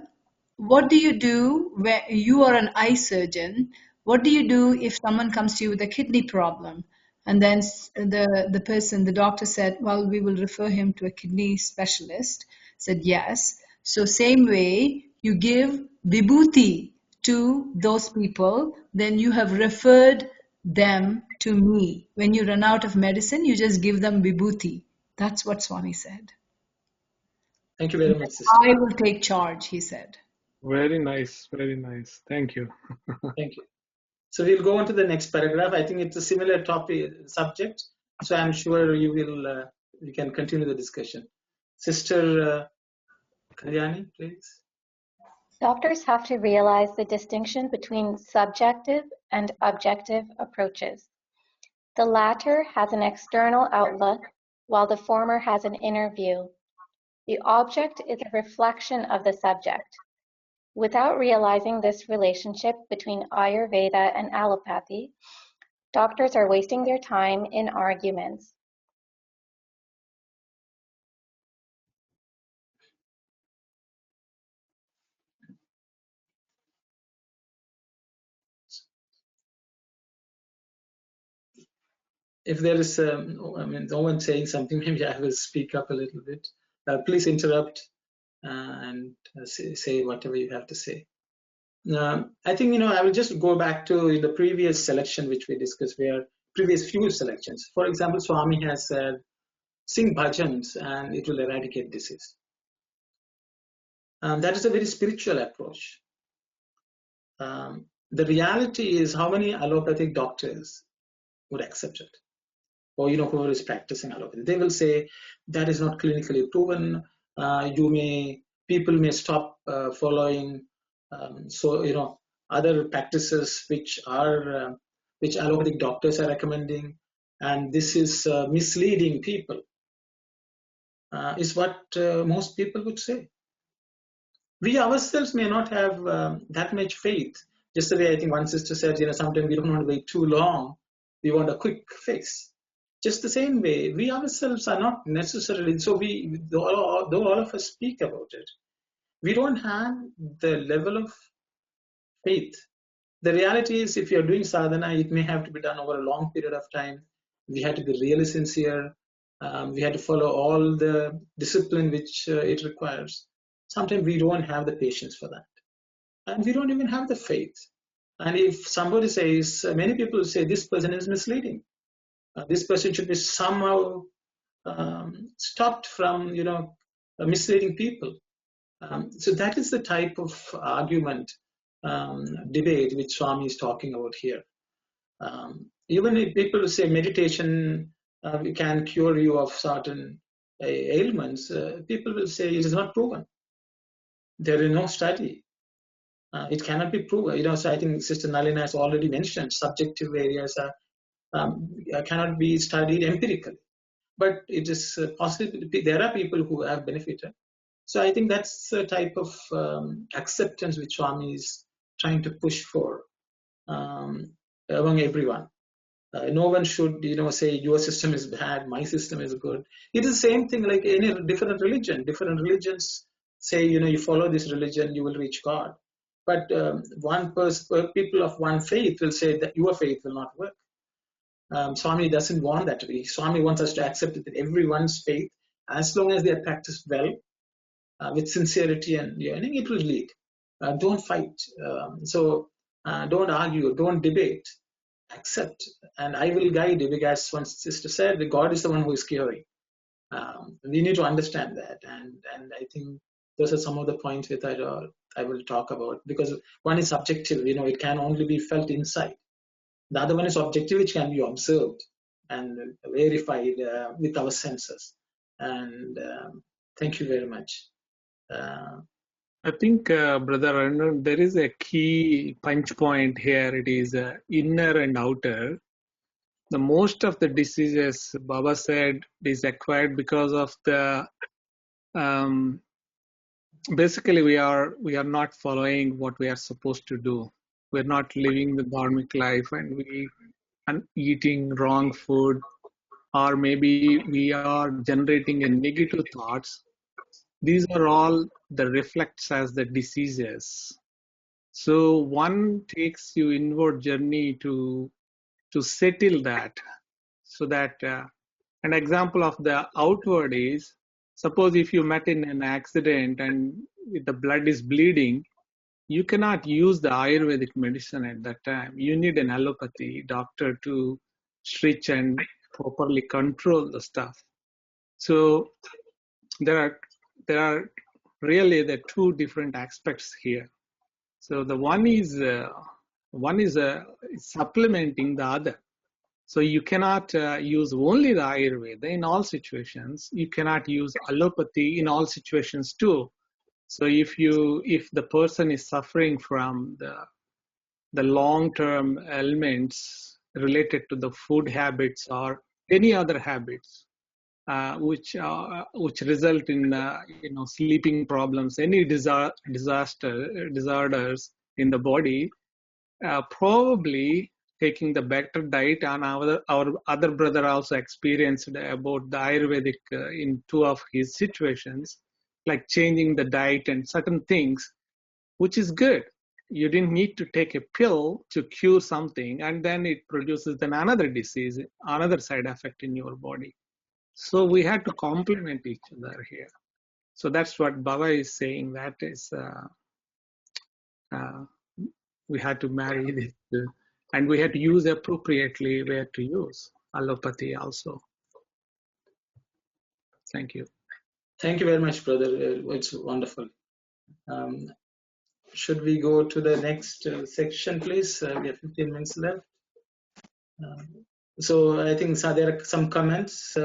what do you do when you are an eye surgeon? What do you do if someone comes to you with a kidney problem? And then the doctor said, well, we will refer him to a kidney specialist. Said, yes. So same way, you give vibhuti to those people, then you have referred them to me. When you run out of medicine, you just give them vibhuti. That's what Swami said. Thank you very much, sister. I will take charge, he said. Very nice, very nice. Thank you. Thank you. So we'll go on to the next paragraph. I think it's a similar subject, so I'm sure we can continue the discussion. Sister Kalyani, please. Doctors have to realize the distinction between subjective and objective approaches. The latter has an external outlook, while the former has an inner view. The object is a reflection of the subject. Without realizing this relationship between Ayurveda and allopathy, doctors are wasting their time in arguments. If there is, no one saying something, maybe I will speak up a little bit. Please interrupt and say whatever you have to say. I think, I will just go back to the previous selection which we discussed, previous few selections. For example, Swami has said, sing bhajans and it will eradicate disease. That is a very spiritual approach. The reality is, how many allopathic doctors would accept it? or whoever is practicing allopathy. They will say that is not clinically proven. People may stop following other practices which allopathic doctors are recommending, and this is misleading people, is what most people would say. We ourselves may not have that much faith. Just the way I think one sister said, sometimes we don't want to wait too long. We want a quick fix. Just the same way, we ourselves are not necessarily, so though all of us speak about it, we don't have the level of faith. The reality is, if you're doing sadhana, it may have to be done over a long period of time. We had to be really sincere. We had to follow all the discipline which it requires. Sometimes we don't have the patience for that. And we don't even have the faith. And if somebody says, many people say this person is misleading, this person should be somehow stopped from, misleading people. So that is the type of argument, debate which Swami is talking about here. Even if people say meditation can cure you of certain ailments, people will say it is not proven. There is no study. It cannot be proven. So I think Sister Nalina has already mentioned subjective areas cannot be studied empirically. But it is possible. There are people who have benefited. So I think that's the type of acceptance which Swami is trying to push for among everyone. No one should, say your system is bad, my system is good. It is the same thing like any different religion. Different religions say, you follow this religion, you will reach God. But people of one faith will say that your faith will not work. Swami doesn't want that to be. Swami wants us to accept that everyone's faith, as long as they are practiced well, with sincerity and yearning, it will lead. Don't fight. Don't argue. Don't debate. Accept. And I will guide you, because one sister said, that God is the one who is curing. We need to understand that. And I think those are some of the points that I will talk about, because one is subjective. It can only be felt inside. The other one is objective, which can be observed and verified with our senses. And thank you very much. I think, Brother Arnold, there is a key punch point here. It is inner and outer. The most of the diseases, Baba said, is acquired because of the basically we are not following what we are supposed to do. We're not living the dharmic life, and we are eating wrong food, or maybe we are generating a negative thoughts. These are all the reflects as the diseases. So one takes you inward journey to settle that, so that an example of the outward is, suppose if you met in an accident and the blood is bleeding, you cannot use the Ayurvedic medicine at that time. You need an allopathy doctor to stretch and properly control the stuff. So there are really the two different aspects here. So the one is supplementing the other. So you cannot use only the Ayurveda in all situations. You cannot use allopathy in all situations too. So if the person is suffering from the long-term ailments related to the food habits or any other habits, which result in sleeping problems, any disorders in the body, probably taking the better diet. And our other brother also experienced about the Ayurvedic in two of his situations, like changing the diet and certain things, which is good. You didn't need to take a pill to cure something, and then it produces then another disease, another side effect in your body. So we had to complement each other here. So that's what Baba is saying. That is, we had to marry this, and we had to use appropriately where to use allopathy also. Thank you. Thank you very much, brother. It's wonderful. Should we go to the next section, please? We have 15 minutes left. So I think there are some comments.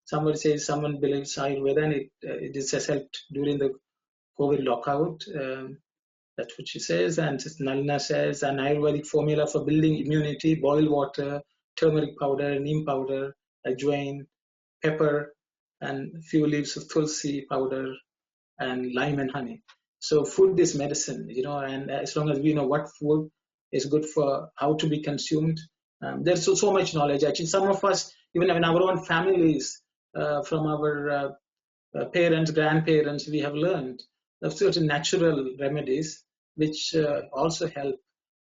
Somebody says someone believes Ayurveda and it has helped during the COVID lockout. That's what she says. And Nalina says an Ayurvedic formula for building immunity: boil water, turmeric powder, neem powder, ajwain, pepper, and few leaves of tulsi powder, and lime and honey. So food is medicine, and as long as we know what food is good for how to be consumed, there's so much knowledge. Actually, some of us, even in our own families, from our parents, grandparents, we have learned of certain natural remedies which also help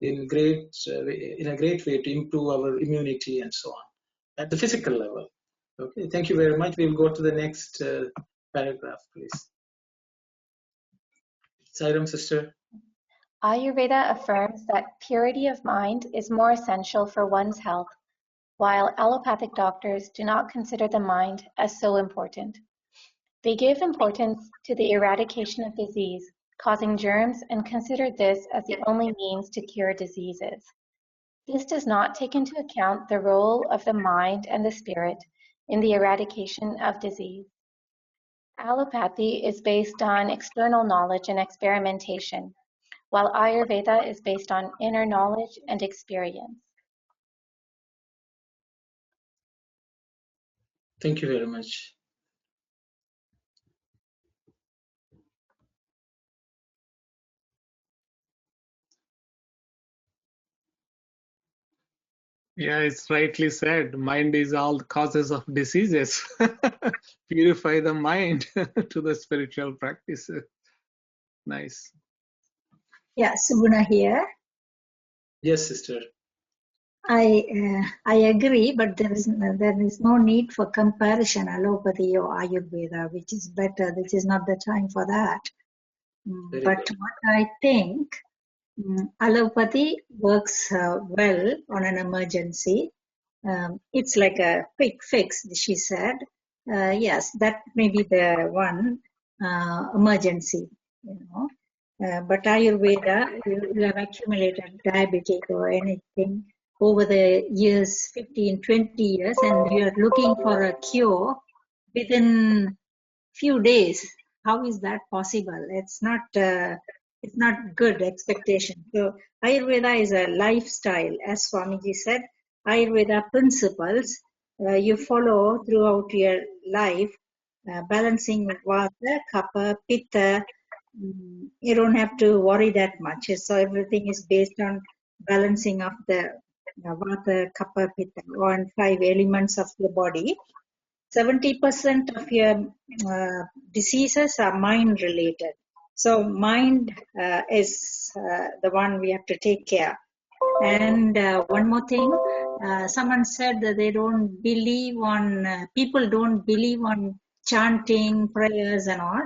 in a great way to improve our immunity and so on at the physical level. Okay, thank you very much. We'll go to the next paragraph, please. Sairam, sister. Ayurveda affirms that purity of mind is more essential for one's health, while allopathic doctors do not consider the mind as so important. They give importance to the eradication of disease, causing germs, and consider this as the only means to cure diseases. This does not take into account the role of the mind and the spirit in the eradication of disease. Allopathy is based on external knowledge and experimentation, while Ayurveda is based on inner knowledge and experience. Thank you very much. Yeah, it's rightly said. Mind is all the causes of diseases. Purify the mind to the spiritual practices. Nice. Yeah, Subuna here. Yes, sister. I agree, but there is no need for comparison, allopathy or Ayurveda, which is better. This is not the time for that. But what I think, allopathy works well on an emergency. It's like a quick fix, she said. Yes, that may be the one emergency, but Ayurveda, you have accumulated diabetic or anything over the years, 15, 20 years, and you are looking for a cure within few days. How is that possible? It's not good expectation. So Ayurveda is a lifestyle, as Swamiji said. Ayurveda principles you follow throughout your life, balancing Vata, Kapha, Pitta. You don't have to worry that much. So everything is based on balancing of the Vata, Kapha, Pitta, on 5 elements of the body. 70% of your diseases are mind related. So mind is the one we have to take care. And one more thing, someone said that they don't believe on, people don't believe on chanting, prayers and all,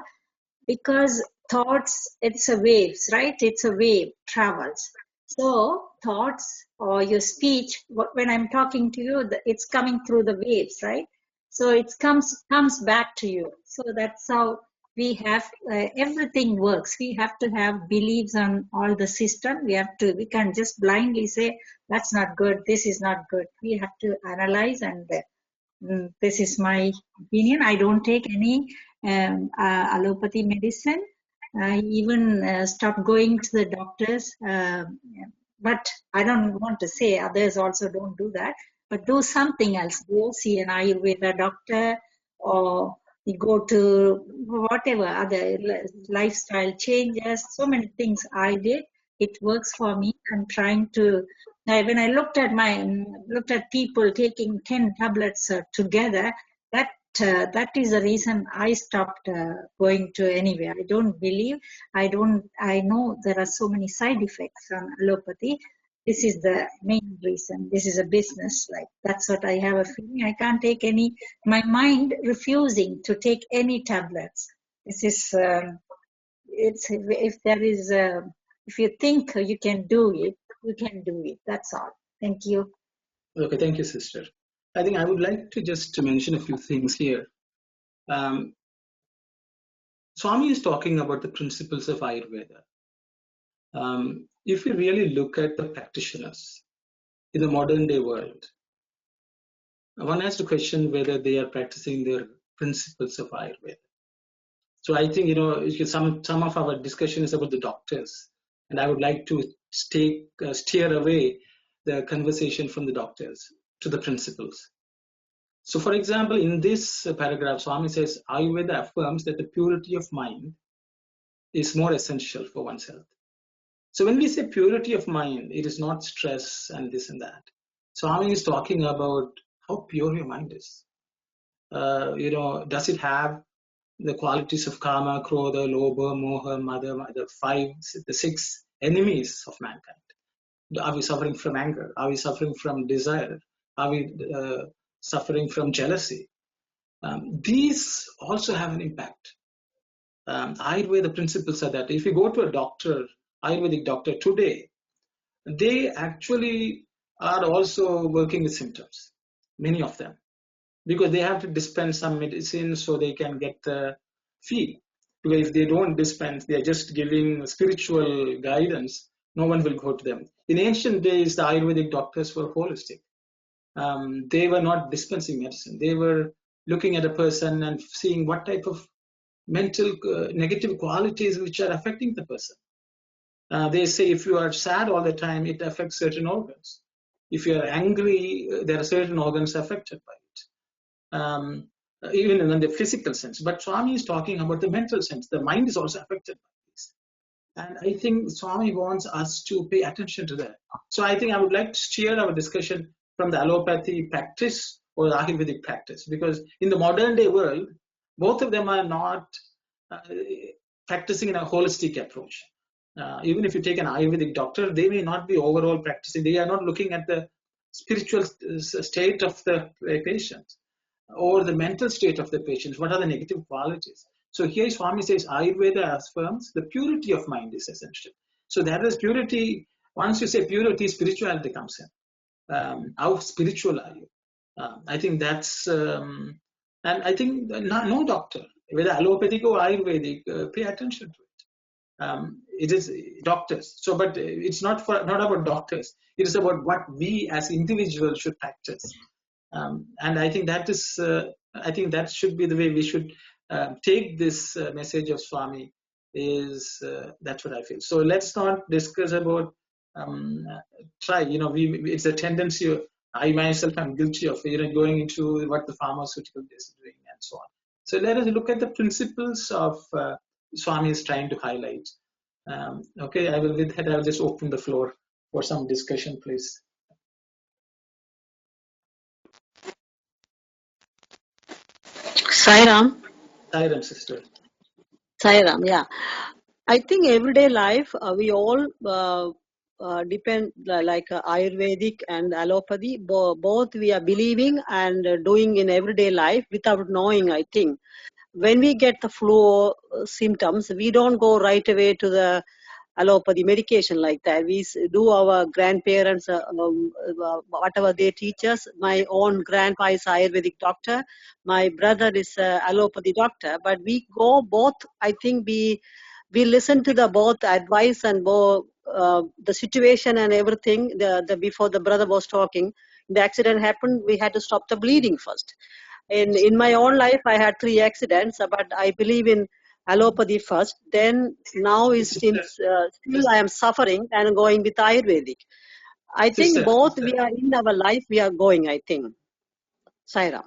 because thoughts, it's a waves, right? It's a wave, travels. So thoughts or your speech, when I'm talking to you, it's coming through the waves, right? So it comes back to you. So that's how we have, everything works. We have to have beliefs on all the system. We can't just blindly say, that's not good, this is not good. We have to analyze, and this is my opinion. I don't take any allopathy medicine. I even stopped going to the doctors. But I don't want to say others also don't do that. But do something else. Go see an Ayurveda doctor, or you go to whatever other lifestyle changes. So many things I did. It works for me. I'm trying to. When I looked at people taking 10 tablets together, that is the reason I stopped going to anywhere. I don't believe. I know there are so many side effects on allopathy. This is the main reason. This is a business. Like, that's what I have a feeling. I can't take any. My mind refusing to take any tablets. This is. If you think you can do it, you can do it. That's all. Thank you. Okay, thank you, sister. I think I would like to just mention a few things here. Swami is talking about the principles of Ayurveda. If you really look at the practitioners in the modern day world, one has to question whether they are practicing their principles of Ayurveda. So I think, some of our discussion is about the doctors, and I would like to steer away the conversation from the doctors to the principles. So, for example, in this paragraph, Swami says, Ayurveda affirms that the purity of mind is more essential for one's health. So when we say purity of mind, it is not stress and this and that. Swami is talking about how pure your mind is. Does it have the qualities of Kama, Krodha, Lobha, Moha, Mada, the 6 enemies of mankind? Are we suffering from anger? Are we suffering from desire? Are we suffering from jealousy? These also have an impact. Ayurveda principles are that if you go to a doctor, Ayurvedic doctor today, they actually are also working with symptoms, many of them, because they have to dispense some medicine so they can get the fee. Because if they don't dispense, they are just giving spiritual guidance, no one will go to them. In ancient days, the Ayurvedic doctors were holistic. They were not dispensing medicine. They were looking at a person and seeing what type of mental negative qualities which are affecting the person. They say if you are sad all the time, it affects certain organs. If you are angry, there are certain organs affected by it. Even in the physical sense. But Swami is talking about the mental sense. The mind is also affected by this. And I think Swami wants us to pay attention to that. So I think I would like to steer our discussion from the allopathy practice or the Ayurvedic practice, because in the modern day world, both of them are not practicing in a holistic approach. Even if you take an Ayurvedic doctor, they may not be overall practicing. They are not looking at the spiritual state of the patient or the mental state of the patient. What are the negative qualities? So here Swami says Ayurveda affirms the purity of mind is essential. So that is purity. Once you say purity, spirituality comes in. How spiritual are you? I think that's, and I think no doctor, whether allopathic or Ayurvedic, pay attention to it. It is doctors. So, but it's not about doctors. It is about what we as individuals should practice. And I think that is, I think that should be the way we should take this message of Swami. That's what I feel. So let's not discuss about try. It's a tendency. I myself am guilty of going into what the pharmaceutical is doing and so on. So let us look at the principles of Swami is trying to highlight. Okay, I will just open the floor for some discussion, please. Sairam. Sairam, sister. Sairam, yeah. I think everyday life, we all depend like Ayurvedic and allopathy. Both we are believing and doing in everyday life without knowing, I think. When we get the flu symptoms, we don't go right away to the allopathy medication like that. We do our grandparents, whatever they teach us. My own grandpa is Ayurvedic doctor. My brother is allopathy doctor. But we go both, I think we listen to the both advice and both the situation and everything. Before the brother was talking, the accident happened, we had to stop the bleeding first. In my own life, I had 3 accidents, but I believe in allopathy first. Then now is still I am suffering and going with Ayurvedic. I think both we are in our life, we are going, I think. Saira.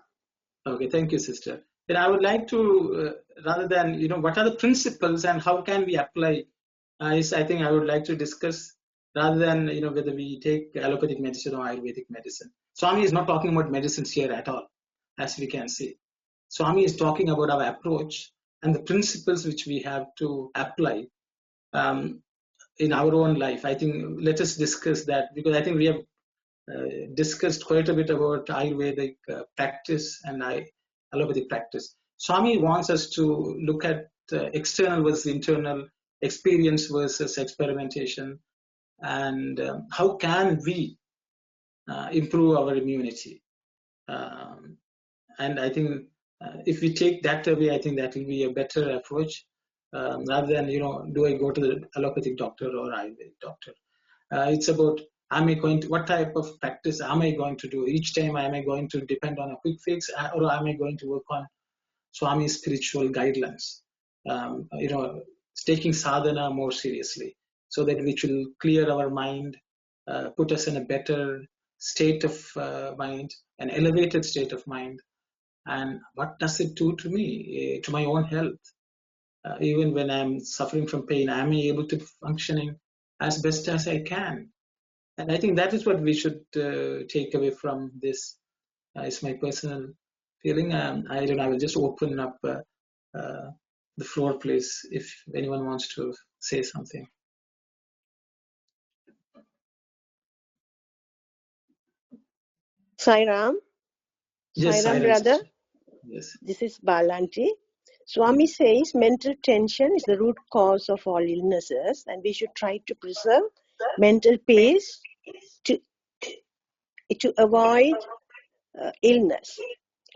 Okay, thank you, sister. Then I would like to, rather than, what are the principles and how can we apply, I think I would like to discuss rather than, whether we take allopathic medicine or Ayurvedic medicine. Swami is not talking about medicines here at all, as we can see. Swami is talking about our approach and the principles which we have to apply in our own life. I think let us discuss that, because I think we have discussed quite a bit about Ayurvedic practice and allopathic practice. Swami wants us to look at external versus internal, experience versus experimentation, and how can we improve our immunity. And I think if we take that away, I think that will be a better approach rather than, do I go to the allopathic doctor or Ayurvedic doctor? It's about what type of practice am I going to do? Each time am I going to depend on a quick fix, or am I going to work on Swami's spiritual guidelines? Taking sadhana more seriously, so that which will clear our mind, put us in a better state of mind, an elevated state of mind. And what does it do to me, to my own health? Even when I'm suffering from pain, am I able to functioning as best as I can? And I think that is what we should take away from this. It's my personal feeling. I don't know, I will just open up the floor, please, if anyone wants to say something. Sai Ram. Yes, Sai Ram, brother. Yes. This is Balanti. Swami says mental tension is the root cause of all illnesses, and we should try to preserve mental peace to avoid illness.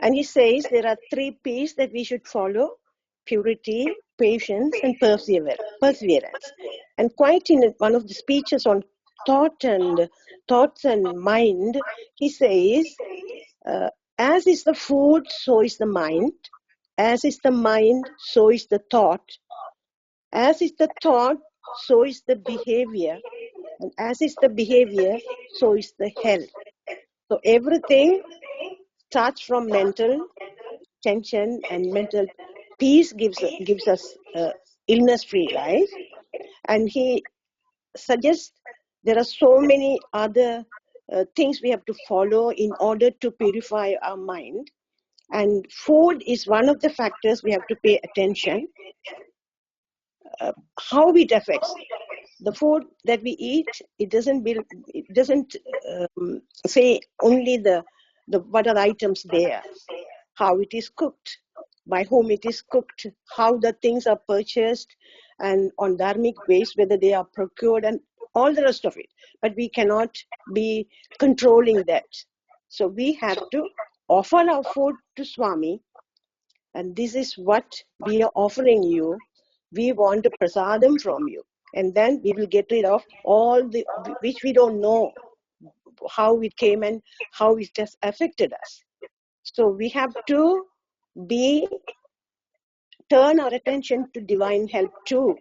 And he says there are 3 P's that we should follow: purity, patience, and perseverance. And quite in one of the speeches on thoughts and mind, he says, as is the food, so is the mind. As is the mind, so is the thought. As is the thought, so is the behavior. And as is the behavior, so is the health. So everything starts from mental tension, and mental peace gives us illness-free life. And he suggests there are so many other things we have to follow in order to purify our mind. And food is one of the factors we have to pay attention. How it affects the food that we eat. It doesn't say only the what are the items there, how it is cooked, by whom it is cooked, how the things are purchased, and on dharmic ways, whether they are procured, and all the rest of it. But we cannot be controlling that. So we have to offer our food to Swami, and this is what we are offering you. We want a prasadam from you, and then we will get rid of all the which we don't know how it came and how it has affected us. So we have to turn our attention to divine help too.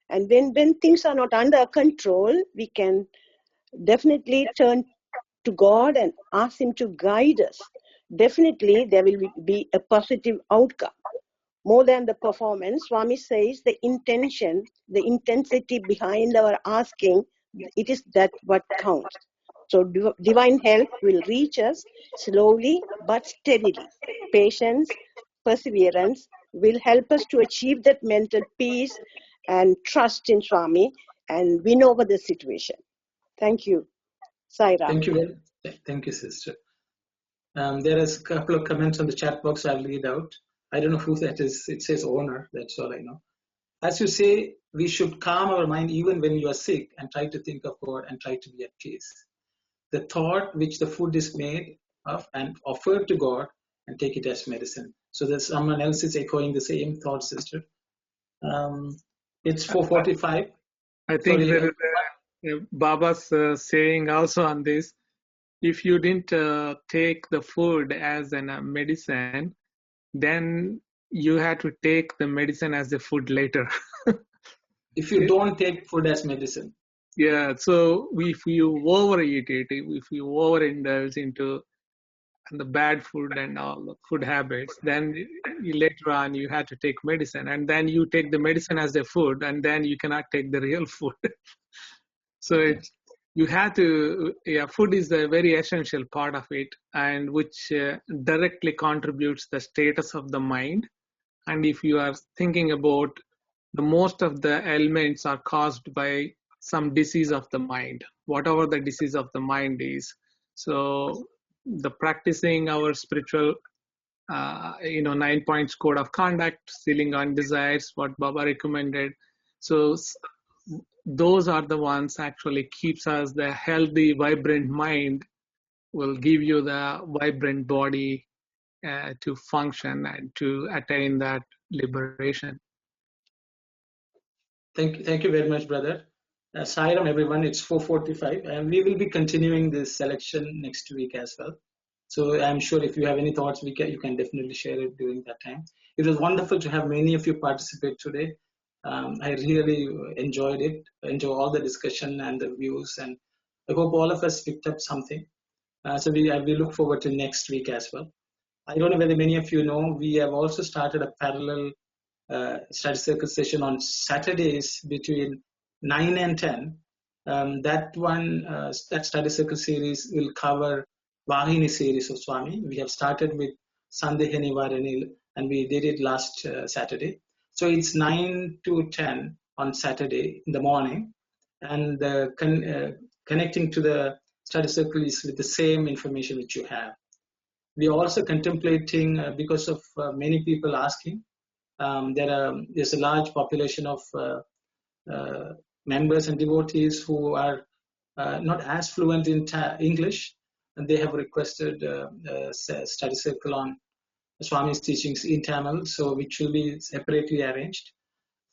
And when things are not under control, we can definitely turn to God and ask Him to guide us. Definitely there will be a positive outcome. More than the performance, Swami says the intention, the intensity behind our asking, it is that what counts. So divine help will reach us slowly but steadily. Patience, perseverance will help us to achieve that mental peace and trust in Swami and win over the situation. Thank you. Sai Ram. Thank you, sister. There is a couple of comments on the chat box I'll read out. I don't know who that is. It says owner. That's all I know. As you say, we should calm our mind even when you are sick and try to think of God and try to be at peace. The thought which the food is made of and offered to God, and take it as medicine. So that someone else is echoing the same thought, sister. It's 4:45. I think there is Baba's saying also on this. If you didn't take the food as a medicine, then you had to take the medicine as the food later. If you don't take food as medicine. Yeah, so if you overeat it, if you overindulge into the bad food and all the food habits, then later on you had to take medicine, and then you take the medicine as the food, and then you cannot take the real food. So you have to, food is a very essential part of it, and which directly contributes the status of the mind. And if you are thinking about the most of the ailments are caused by some disease of the mind, whatever the disease of the mind is. So the practicing our spiritual 9 points code of conduct, sealing on desires, what Baba recommended. So those are the ones actually keeps us the healthy, vibrant mind, will give you the vibrant body to function and to attain that liberation. Thank you very much, brother. Sairam, everyone. It's 4:45, and we will be continuing this selection next week as well. So I'm sure if you have any thoughts, you can definitely share it during that time. It was wonderful to have many of you participate today. I really enjoyed it. Enjoy all the discussion and the views, and I hope all of us picked up something. So we look forward to next week as well. I don't know whether many of you know, we have also started a parallel study circle session on Saturdays between 9 and 10. That study circle series will cover Vahini series of Swami. We have started with Sandeha Nivaranil, and we did it last Saturday. So it's 9 to 10 on Saturday in the morning, and connecting to the study circle is with the same information which you have. We are also contemplating, because of many people asking, there's a large population of members and devotees who are not as fluent in English, and they have requested a study circle on Swami's teachings in Tamil, so which will be separately arranged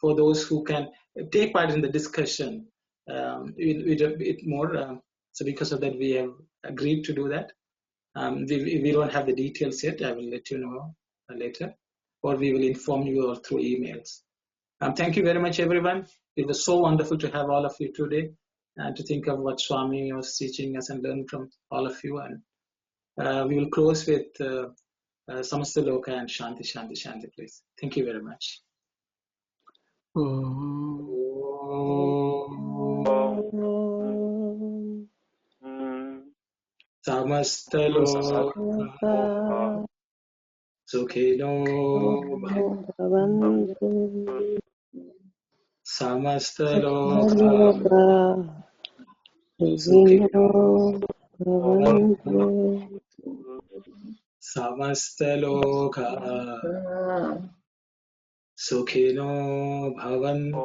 for those who can take part in the discussion with a bit more. So because of that, we have agreed to do that. We don't have the details yet. I will let you know later, or we will inform you through emails. Thank you very much, everyone. It was so wonderful to have all of you today, and to think of what Swami was teaching us and learn from all of you. And we will close with Samasta Loka and Shanti, Shanti, Shanti, please. Thank you very much. Samasta Loka Sukhino Bhavantu. Samasta Loka Sukhino Bhavantu. Samasta Loka Sukhino Bhavantu.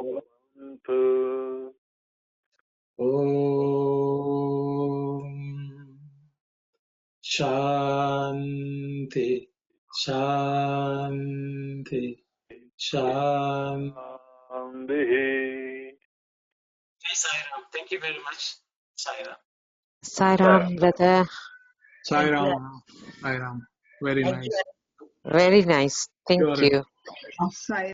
Om Shanti, Shanti, Shanti. Hey, Sairam. Thank you very much, Sairam. Sairam, brother. Sairam. Sairam. Very nice. Very nice. Thank you.